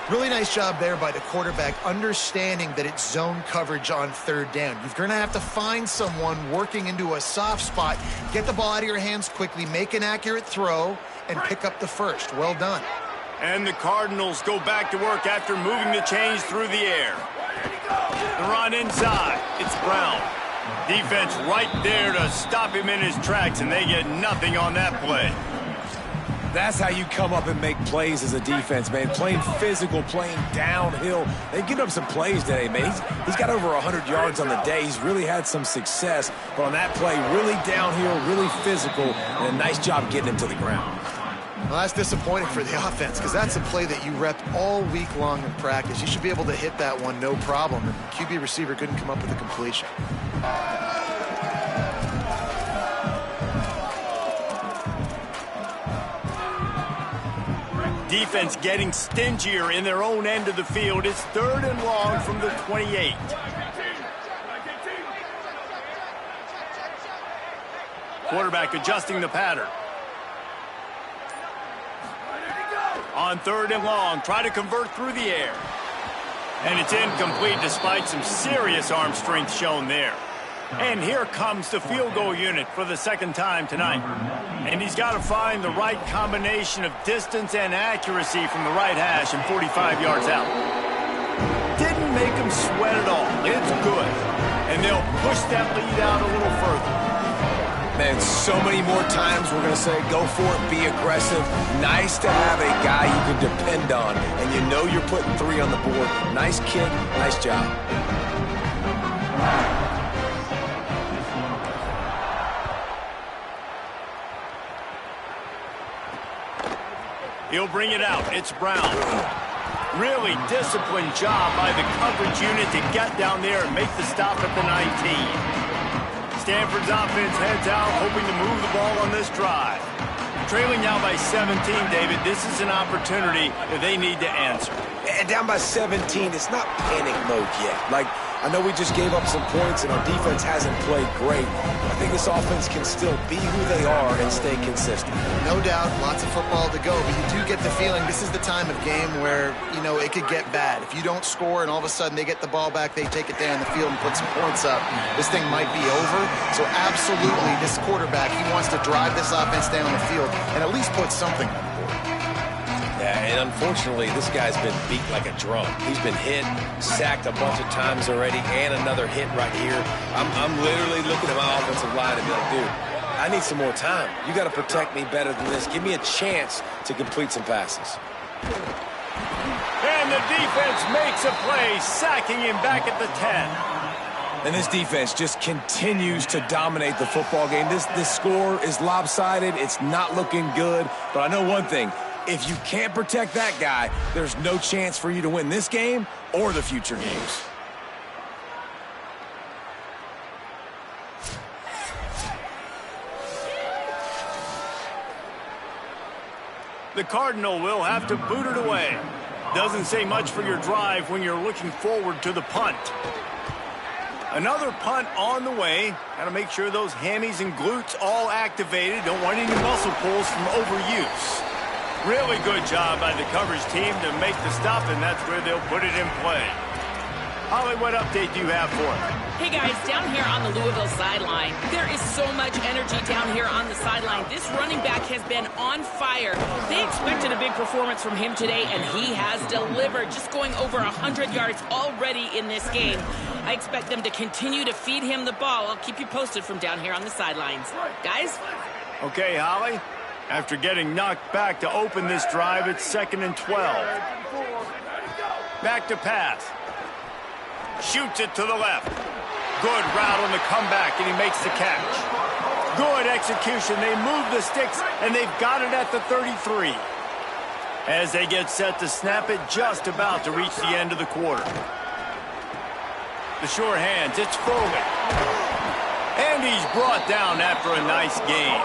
Really nice job there by the quarterback, understanding that it's zone coverage on 3rd down. You're going to have to find someone working into a soft spot, get the ball out of your hands quickly, make an accurate throw, and pick up the 1st. Well done. And the Cardinals go back to work after moving the chains through the air. The run inside. It's Brown. Defense right there to stop him in his tracks, and they get nothing on that play. That's how you come up and make plays as a defense, man. Playing physical, playing downhill. They've given up some plays today, man. He's got over 100 yards on the day. He's really had some success. But on that play, really downhill, really physical, and a nice job getting him to the ground. Well, that's disappointing for the offense because that's a play that you repped all week long in practice. You should be able to hit that one no problem. And the QB receiver couldn't come up with a completion. Defense getting stingier in their own end of the field. It's 3rd and long from the 28. Quarterback adjusting the pattern. On 3rd and long, try to convert through the air. And it's incomplete despite some serious arm strength shown there. And here comes the field goal unit for the 2nd time tonight. And he's got to find the right combination of distance and accuracy from the right hash and 45 yards out. Didn't make him sweat at all. It's good. And they'll push that lead out a little further. Man, so many more times we're going to say, go for it, be aggressive. Nice to have a guy you can depend on, and you know you're putting 3 on the board. Nice kick, nice job. He'll bring it out. It's Brown. Really disciplined job by the coverage unit to get down there and make the stop at the 19. Stanford's offense heads out, hoping to move the ball on this drive. Trailing now by 17, David. This is an opportunity that they need to answer. And down by 17, it's not panic mode yet. Like, I know we just gave up some points and our defense hasn't played great. I think this offense can still be who they are and stay consistent. No doubt, lots of football to go, but you do get the feeling this is the time of game where, you know, it could get bad. If you don't score and all of a sudden they get the ball back, they take it down the field and put some points up, this thing might be over. So absolutely, this quarterback, he wants to drive this offense down the field and at least put something on the board. Yeah, and unfortunately, this guy's been beat like a drum. He's been hit, sacked a bunch of times already, and another hit right here. I'm literally looking at my offensive line and be like, dude, I need some more time. You got to protect me better than this. Give me a chance to complete some passes. And the defense makes a play, sacking him back at the 10. And this defense just continues to dominate the football game. This score is lopsided. It's not looking good. But I know one thing. If you can't protect that guy, there's no chance for you to win this game or the future games. The Cardinal will have to boot it away. Doesn't say much for your drive when you're looking forward to the punt. Another punt on the way. Got to make sure those hammies and glutes all activated. Don't want any muscle pulls from overuse. Really good job by the coverage team to make the stop, and that's where they'll put it in play. Holly, what update do you have for us? Hey guys, down here on the Louisville sideline, there is so much energy down here on the sideline. This running back has been on fire. They expected a big performance from him today, and he has delivered, just going over 100 yards already in this game. I expect them to continue to feed him the ball. I'll keep you posted from down here on the sidelines. Guys? Okay, Holly. After getting knocked back to open this drive, it's 2nd and 12. Back to pass. Shoots it to the left. Good route on the comeback, and he makes the catch. Good execution. They move the sticks, and they've got it at the 33. as they get set to snap it just about to reach the end of the quarter. The sure hands, it's Foley. And he's brought down after a nice gain.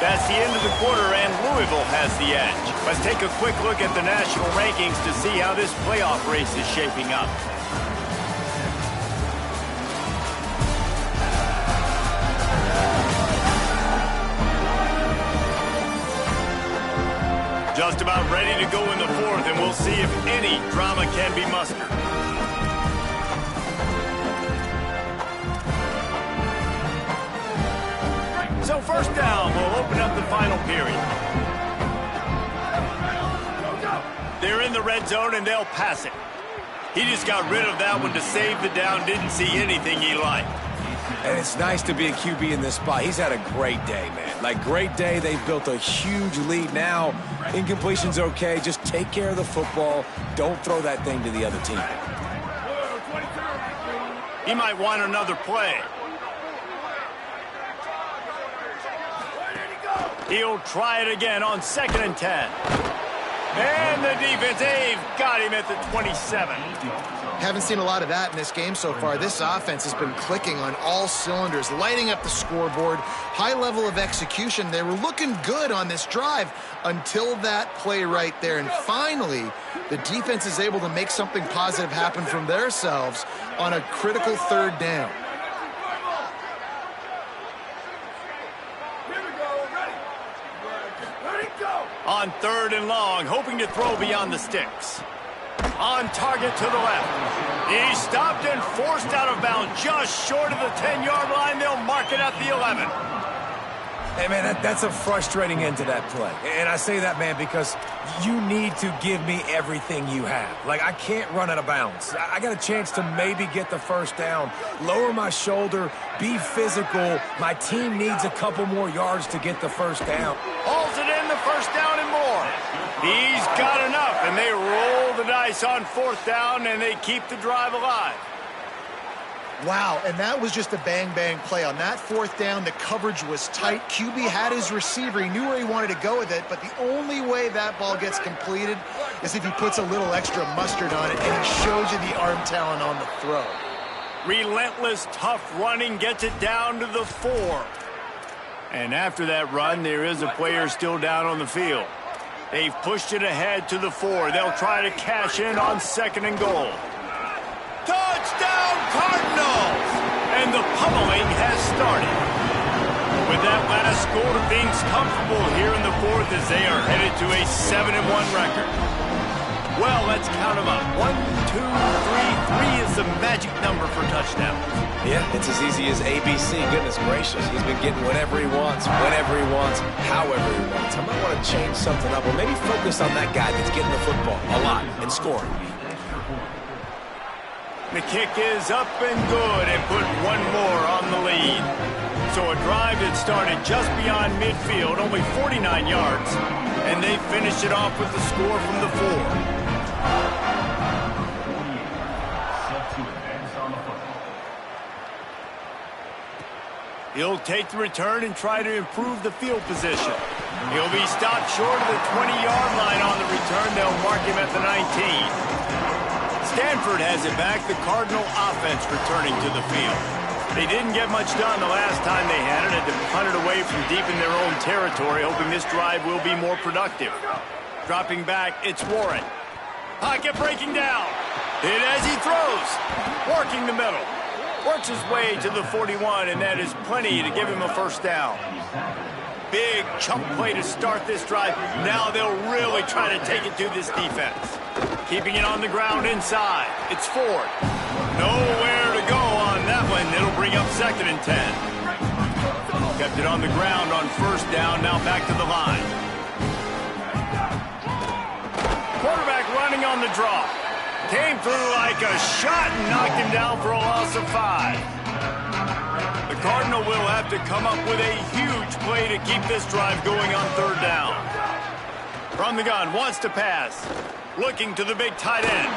That's the end of the quarter, and Louisville has the edge. Let's take a quick look at the national rankings to see how this playoff race is shaping up. Just about ready to go in the fourth, and we'll see if any drama can be mustered. So first down, we'll open up the final period. They're in the red zone, and they'll pass it. He just got rid of that one to save the down, didn't see anything he liked. And it's nice to be a QB in this spot. He's had a great day, man. Like, great day. They've built a huge lead now. Incompletion's okay. Just take care of the football. Don't throw that thing to the other team. He might want another play. He'll try it again on 2nd and 10. And the defense, they've got him at the 27. Haven't seen a lot of that in this game so far. This offense has been clicking on all cylinders, lighting up the scoreboard, high level of execution. They were looking good on this drive until that play right there. And finally, the defense is able to make something positive happen from themselves on a critical 3rd down. On 3rd and long, hoping to throw beyond the sticks. On target to the left. He stopped and forced out of bounds just short of the 10-yard line. They'll mark it at the 11. Hey, man, that's a frustrating end to that play. And I say that, man, because you need to give me everything you have. Like, I can't run out of bounds. I got a chance to maybe get the first down, lower my shoulder, be physical. My team needs a couple more yards to get the first down. Hauls it in, the first down and more. He's got enough, and they roll the dice on 4th down, and they keep the drive alive. Wow, and that was just a bang-bang play. On that 4th down, the coverage was tight. QB had his receiver. He knew where he wanted to go with it, but the only way that ball gets completed is if he puts a little extra mustard on it, and he shows you the arm talent on the throw. Relentless, tough running gets it down to the 4. And after that run, there is a player still down on the field. They've pushed it ahead to the 4. They'll try to cash in on 2nd and goal. Touchdown, Cardinals! And the pummeling has started. With that last score, things comfortable here in the 4th as they are headed to a 7-1 record. Well, let's count them up. 1, 2, 3. 3 is the magic number for touchdowns. Yeah, it's as easy as ABC. Goodness gracious. He's been getting whatever he wants, whenever he wants, however he wants. I might want to change something up, or maybe focus on that guy that's getting the football a lot and scoring. The kick is up and good, and put one more on the lead. So a drive that started just beyond midfield, only 49 yards, and they finished it off with the score from the 4. He'll take the return and try to improve the field position. He'll be stopped short of the 20-yard line on the return. They'll mark him at the 19. Stanford has it back, the Cardinal offense returning to the field. They didn't get much done the last time they had it, had to punt it away from deep in their own territory, hoping this drive will be more productive. Dropping back, it's Warren. Pocket breaking down. Hit as he throws. Working the middle. Works his way to the 41, and that is plenty to give him a first down. Big chunk play to start this drive. Now they'll really try to take it to this defense. Keeping it on the ground inside. It's Ford. Nowhere to go on that one. It'll bring up 2nd and 10. Kept it on the ground on 1st down. Now back to the line. Quarterback running on the draw. Came through like a shot and knocked him down for a loss of 5. The Cardinal will have to come up with a huge play to keep this drive going on 3rd down. From the gun, wants to pass. Looking to the big tight end.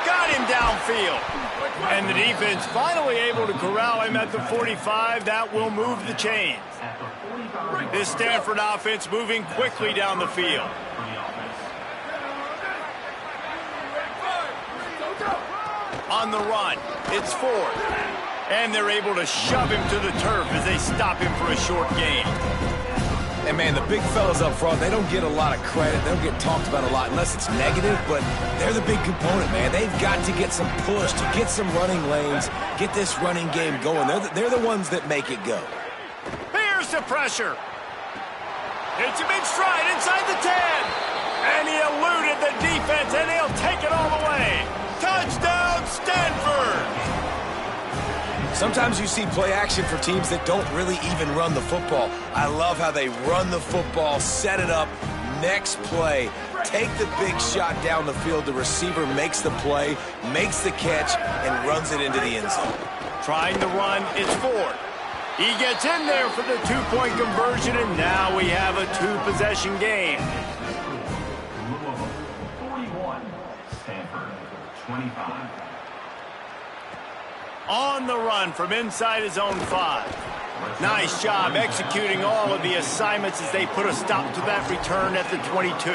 Got him downfield. And the defense finally able to corral him at the 45. That will move the chains. This Stanford offense moving quickly down the field. On the run, it's Ford. And they're able to shove him to the turf as they stop him for a short gain. And, man, the big fellas up front, they don't get a lot of credit. They don't get talked about a lot unless it's negative, but they're the big component, man. They've got to get some push, to get some running lanes, get this running game going. They're the ones that make it go. Here's the pressure. It's a big stride inside the 10. And he eluded the defense, and he'll take it all the way. Touchdown, Stanford! Sometimes you see play action for teams that don't really even run the football. I love how they run the football, set it up, next play, take the big shot down the field. The receiver makes the play, makes the catch, and runs it into the end zone. Trying to run, it's Ford. He gets in there for the two-point conversion, and now we have a two-possession game. 41, Stanford, 25. On the run from inside his own 5. Nice job executing all of the assignments as they put a stop to that return at the 22.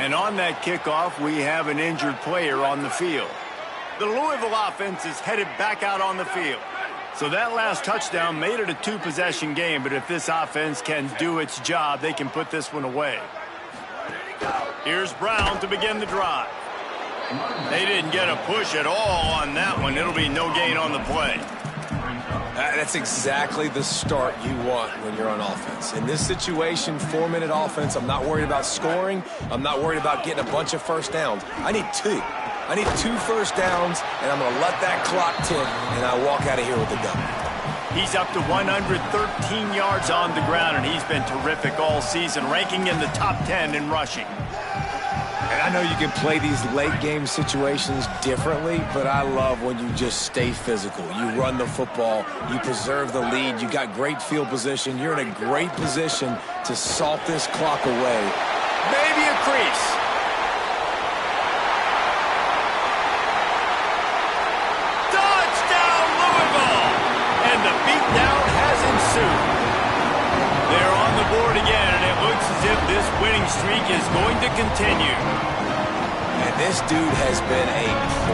And on that kickoff, we have an injured player on the field. The Louisville offense is headed back out on the field. So that last touchdown made it a two-possession game, but if this offense can do its job, they can put this one away. Here's Brown to begin the drive. They didn't get a push at all on that one. It'll be no gain on the play. That's exactly the start you want when you're on offense. In this situation, 4-minute offense, I'm not worried about scoring. I'm not worried about getting a bunch of first downs. I need 2. I need 2 first downs, and I'm going to let that clock tick, and I walk out of here with a W. He's up to 113 yards on the ground, and he's been terrific all season, ranking in the top 10 in rushing. And I know you can play these late-game situations differently, but I love when you just stay physical. You run the football. You preserve the lead. You got great field position. You're in a great position to salt this clock away. Maybe a crease. Touchdown, Louisville! And the beatdown has ensued. They're on the board again, and it looks as if this winning streak is going to continue. And this dude has been a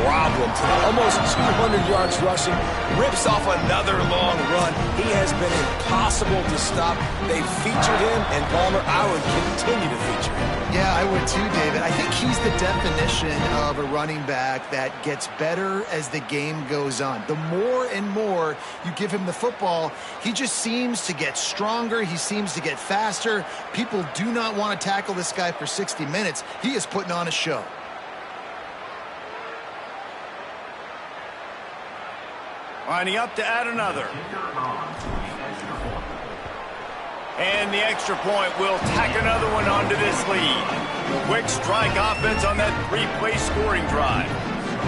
problem today. Almost 200 yards rushing, rips off another long run. He has been impossible to stop. They've featured him, and Palmer, I would continue to feature him. Yeah, I would too, David. I think he's the definition of a running back that gets better as the game goes on. The more and more you give him the football, he just seems to get stronger. He seems to get faster. People do not want to tackle this guy for 60 minutes. He is putting on a show. Lining up to add another. And the extra point will tack another one onto this lead. Quick strike offense on that 3-play scoring drive.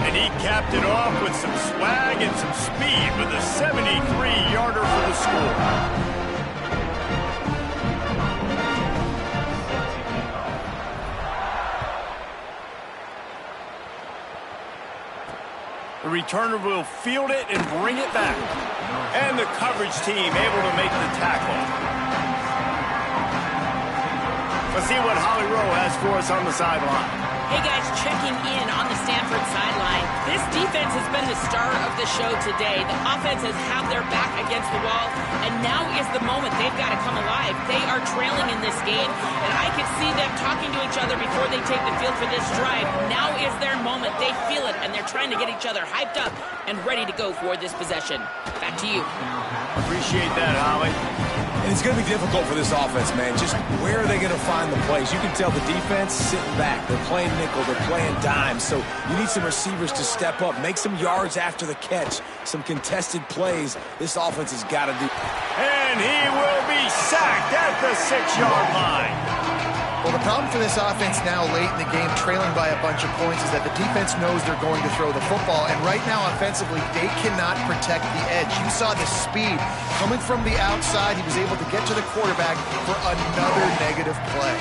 And he capped it off with some swag and some speed with a 73-yarder for the score. The returner will field it and bring it back. And the coverage team able to make the tackle. Let's see what Holly Rowe has for us on the sideline. Hey guys, checking in on the Stanford sideline. This defense has been the star of the show today. The offense has had their back against the wall, and now is the moment they've got to come alive. They are trailing in this game, and I can see them talking to each other before they take the field for this drive. Now is their moment. They feel it, and they're trying to get each other hyped up and ready to go for this possession. Back to you. Appreciate that, Holly. And it's going to be difficult for this offense, man. Just where are they going to find the plays? You can tell the defense sitting back. They're playing nickel. They're playing dime. So you need some receivers to step up, make some yards after the catch, some contested plays. This offense has got to do. And he will be sacked at the 6-yard line. Well, the problem for this offense now late in the game, trailing by a bunch of points, is that the defense knows they're going to throw the football. And right now, offensively, they cannot protect the edge. You saw the speed coming from the outside. He was able to get to the quarterback for another negative play.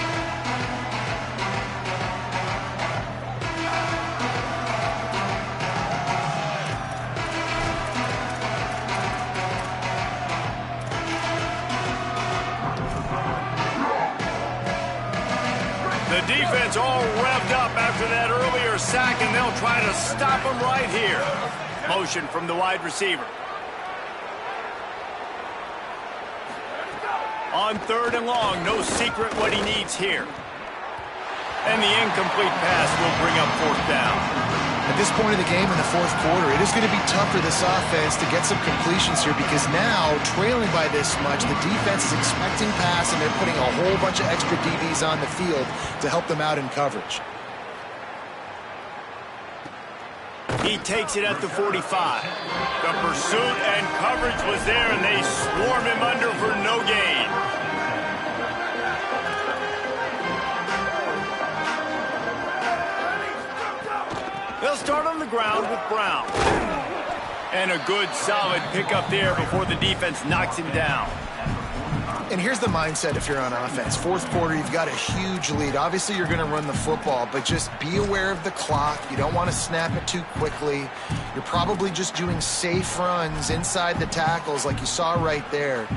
defense all revved up after that earlier sack, and they'll try to stop him right here. Motion from the wide receiver. On 3rd and long, no secret what he needs here. And the incomplete pass will bring up 4th down. At this point of the game in the 4th quarter, it is going to be tough for this offense to get some completions here because now, trailing by this much, the defense is expecting pass and they're putting a whole bunch of extra DBs on the field to help them out in coverage. He takes it at the 45. The pursuit and coverage was there, and they swarm him under for no gain. They'll start on the ground with Brown. And a good, solid pickup there before the defense knocks him down. And here's the mindset if you're on offense. 4th quarter, you've got a huge lead. Obviously, you're going to run the football, but just be aware of the clock. You don't want to snap it too quickly. You're probably just doing safe runs inside the tackles like you saw right there.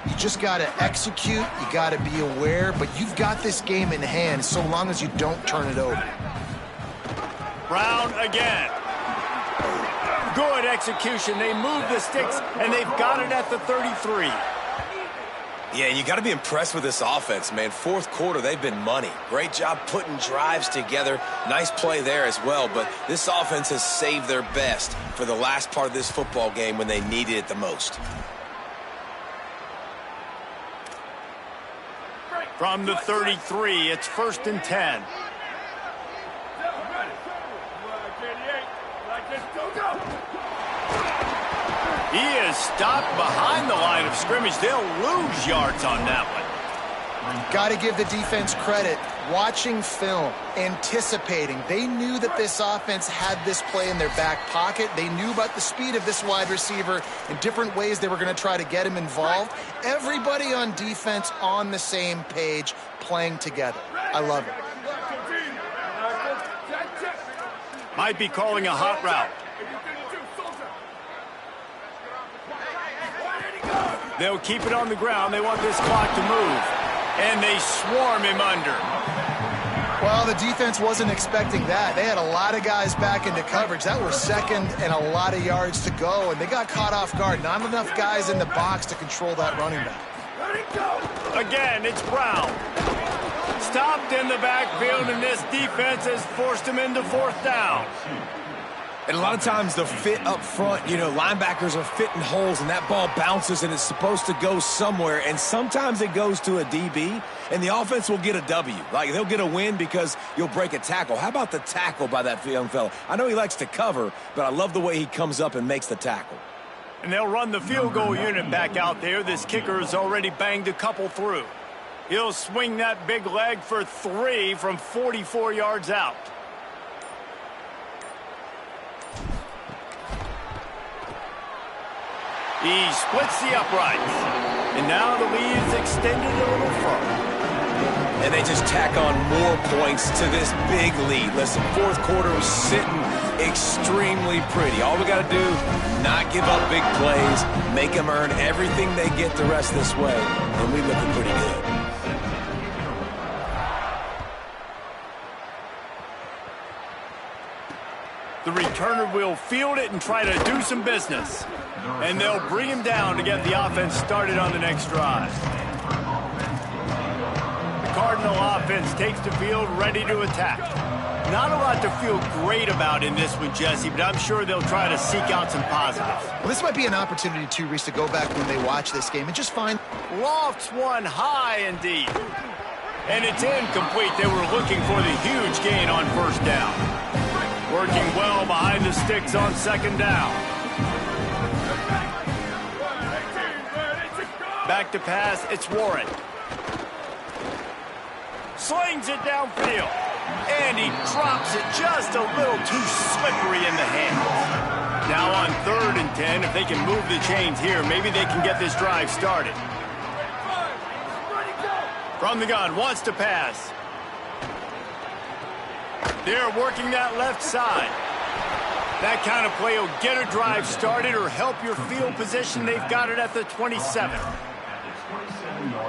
You just got to execute. You got to be aware, but you've got this game in hand so long as you don't turn it over. Brown again. Good execution. They move the sticks, and they've got it at the 33. Yeah, you got to be impressed with this offense, man. 4th quarter, they've been money. Great job putting drives together. Nice play there as well, but this offense has saved their best for the last part of this football game when they needed it the most. From the 33, it's 1st and 10. He is stopped behind the line of scrimmage. They'll lose yards on that one. Got to give the defense credit. Watching film, anticipating. They knew that this offense had this play in their back pocket. They knew about the speed of this wide receiver in different ways they were going to try to get him involved. Everybody on defense on the same page, playing together. I love it. Might be calling a hot route. They'll keep it on the ground. They want this clock to move. And they swarm him under. Well, the defense wasn't expecting that. They had a lot of guys back into coverage. That was 2nd and a lot of yards to go, and they got caught off guard. Not enough guys in the box to control that running back. Again, it's Brown. Stopped in the backfield, and this defense has forced him into 4th down. And a lot of times the fit up front, you know, linebackers are fitting holes and that ball bounces and it's supposed to go somewhere. And sometimes it goes to a DB and the offense will get a W. Like they'll get a win because you'll break a tackle. How about the tackle by that young fella? I know he likes to cover, but I love the way he comes up and makes the tackle. And they'll run the field goal unit back out there. This kicker has already banged a couple through. He'll swing that big leg for 3 from 44 yards out. He splits the uprights. And now the lead is extended a little further. And they just tack on more points to this big lead. Listen, 4th quarter was sitting extremely pretty. All we got to do, not give up big plays, make them earn everything they get the rest this way, and we looking pretty good. The returner will field it and try to do some business. And they'll bring him down to get the offense started on the next drive. The Cardinal offense takes the field ready to attack. Not a lot to feel great about in this one, Jesse, but I'm sure they'll try to seek out some positives. Well, this might be an opportunity, too, Reese, to go back when they watch this game and just find... Lofts one high and deep. And it's incomplete. They were looking for the huge gain on 1st down. Working well behind the sticks on 2nd down. Back to pass, it's Warren. Slings it downfield. And he drops it just a little too slippery in the hands. Now on 3rd and 10, if they can move the chains here, maybe they can get this drive started. From the gun, wants to pass. They're working that left side. That kind of play will get a drive started or help your field position. They've got it at the 27.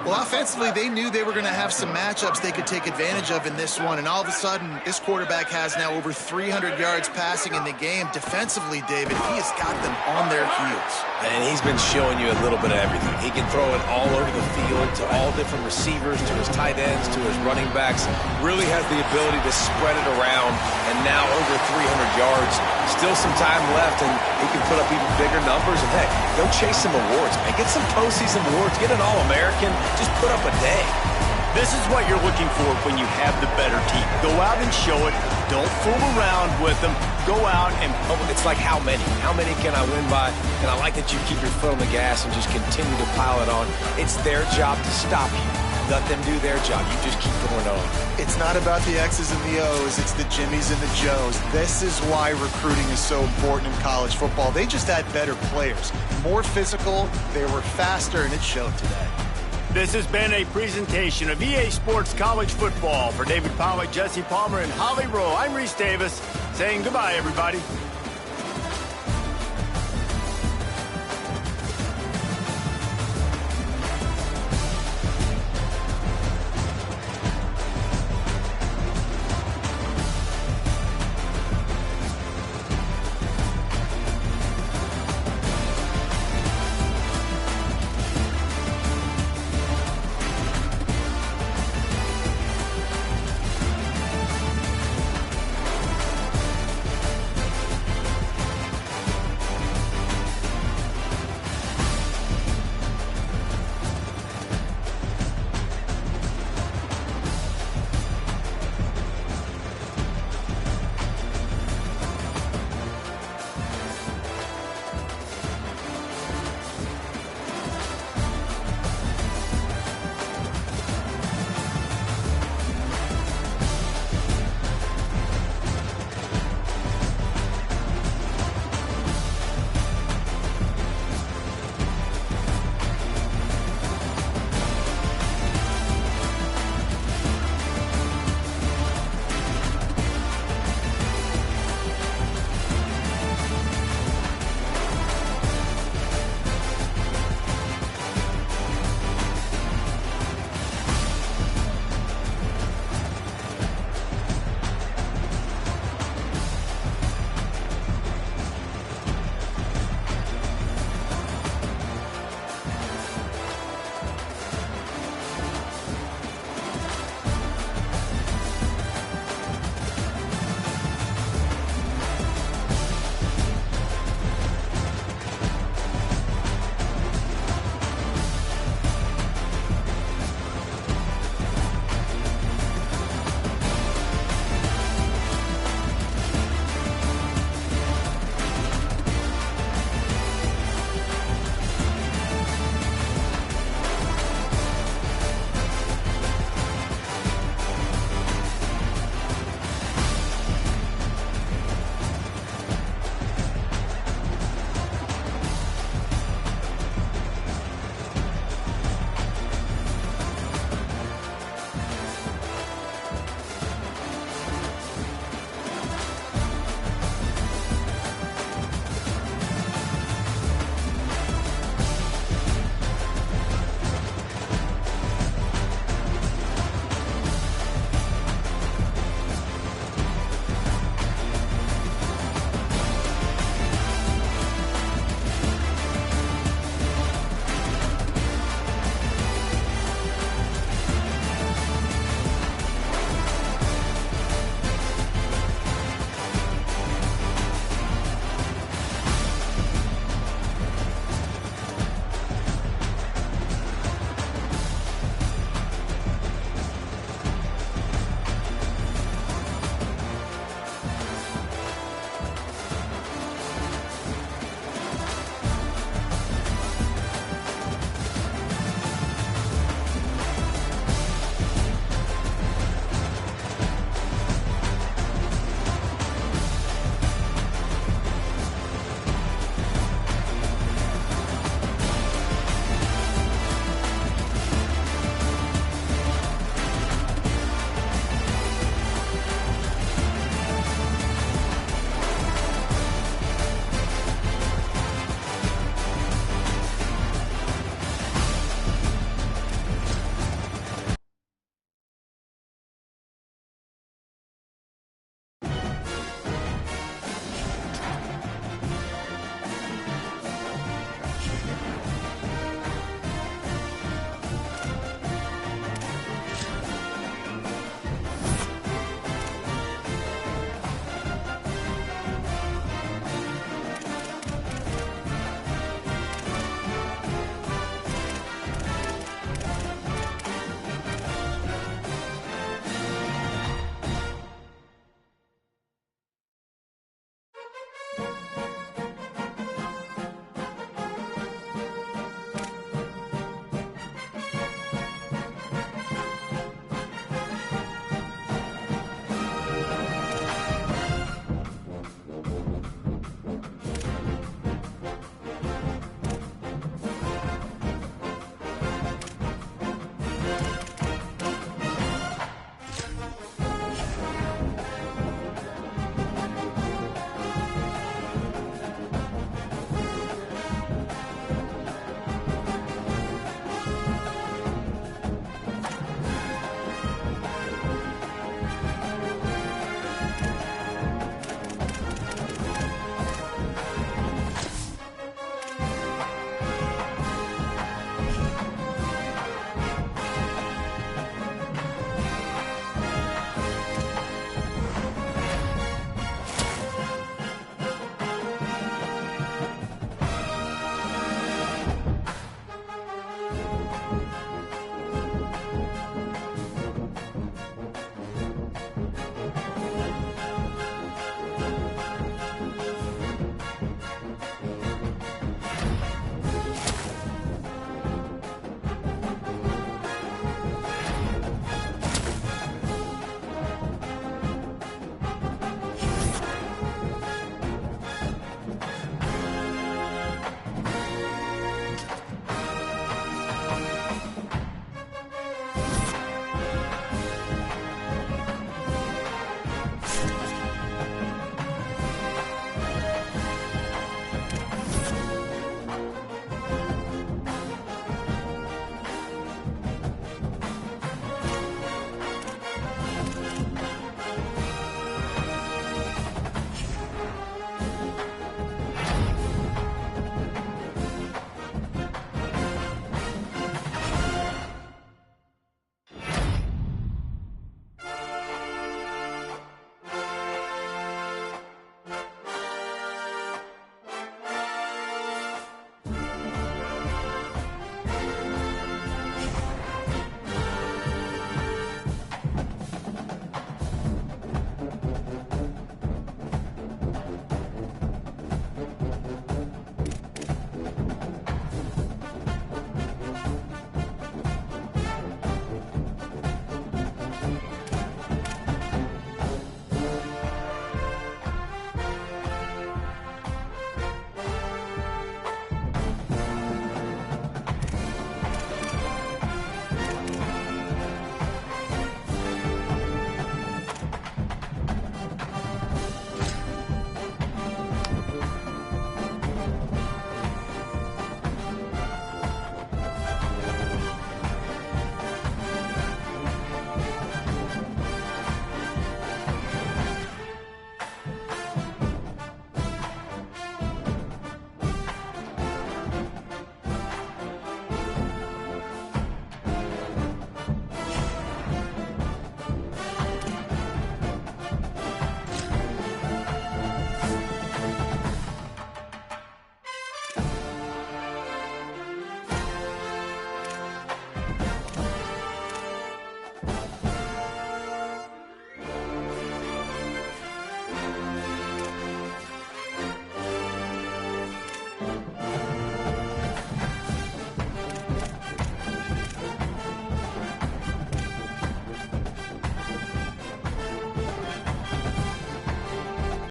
Well, offensively, they knew they were going to have some matchups they could take advantage of in this one, and all of a sudden, this quarterback has now over 300 yards passing in the game. Defensively, David, he has got them on their heels. And he's been showing you a little bit of everything. He can throw it all over the field to all different receivers, to his tight ends, to his running backs. Really has the ability to spread it around, and now over 300 yards. Still some time left, and he can put up even bigger numbers. And heck, go chase some awards, man. Get some postseason awards. Get an All-American. Just put up a day. This is what you're looking for when you have the better team. Go out and show it. Don't fool around with them. Go out and... It's like how many? How many can I win by? And I like that you keep your foot on the gas and just continue to pile it on. It's their job to stop you. Let them do their job. You just keep going on. It's not about the X's and the O's. It's the Jimmies and the Joes. This is why recruiting is so important in college football. They just had better players. More physical. They were faster, and it showed today. This has been a presentation of EA Sports College Football. For David Pollack, Jesse Palmer, and Holly Rowe, I'm Reese Davis saying goodbye, everybody.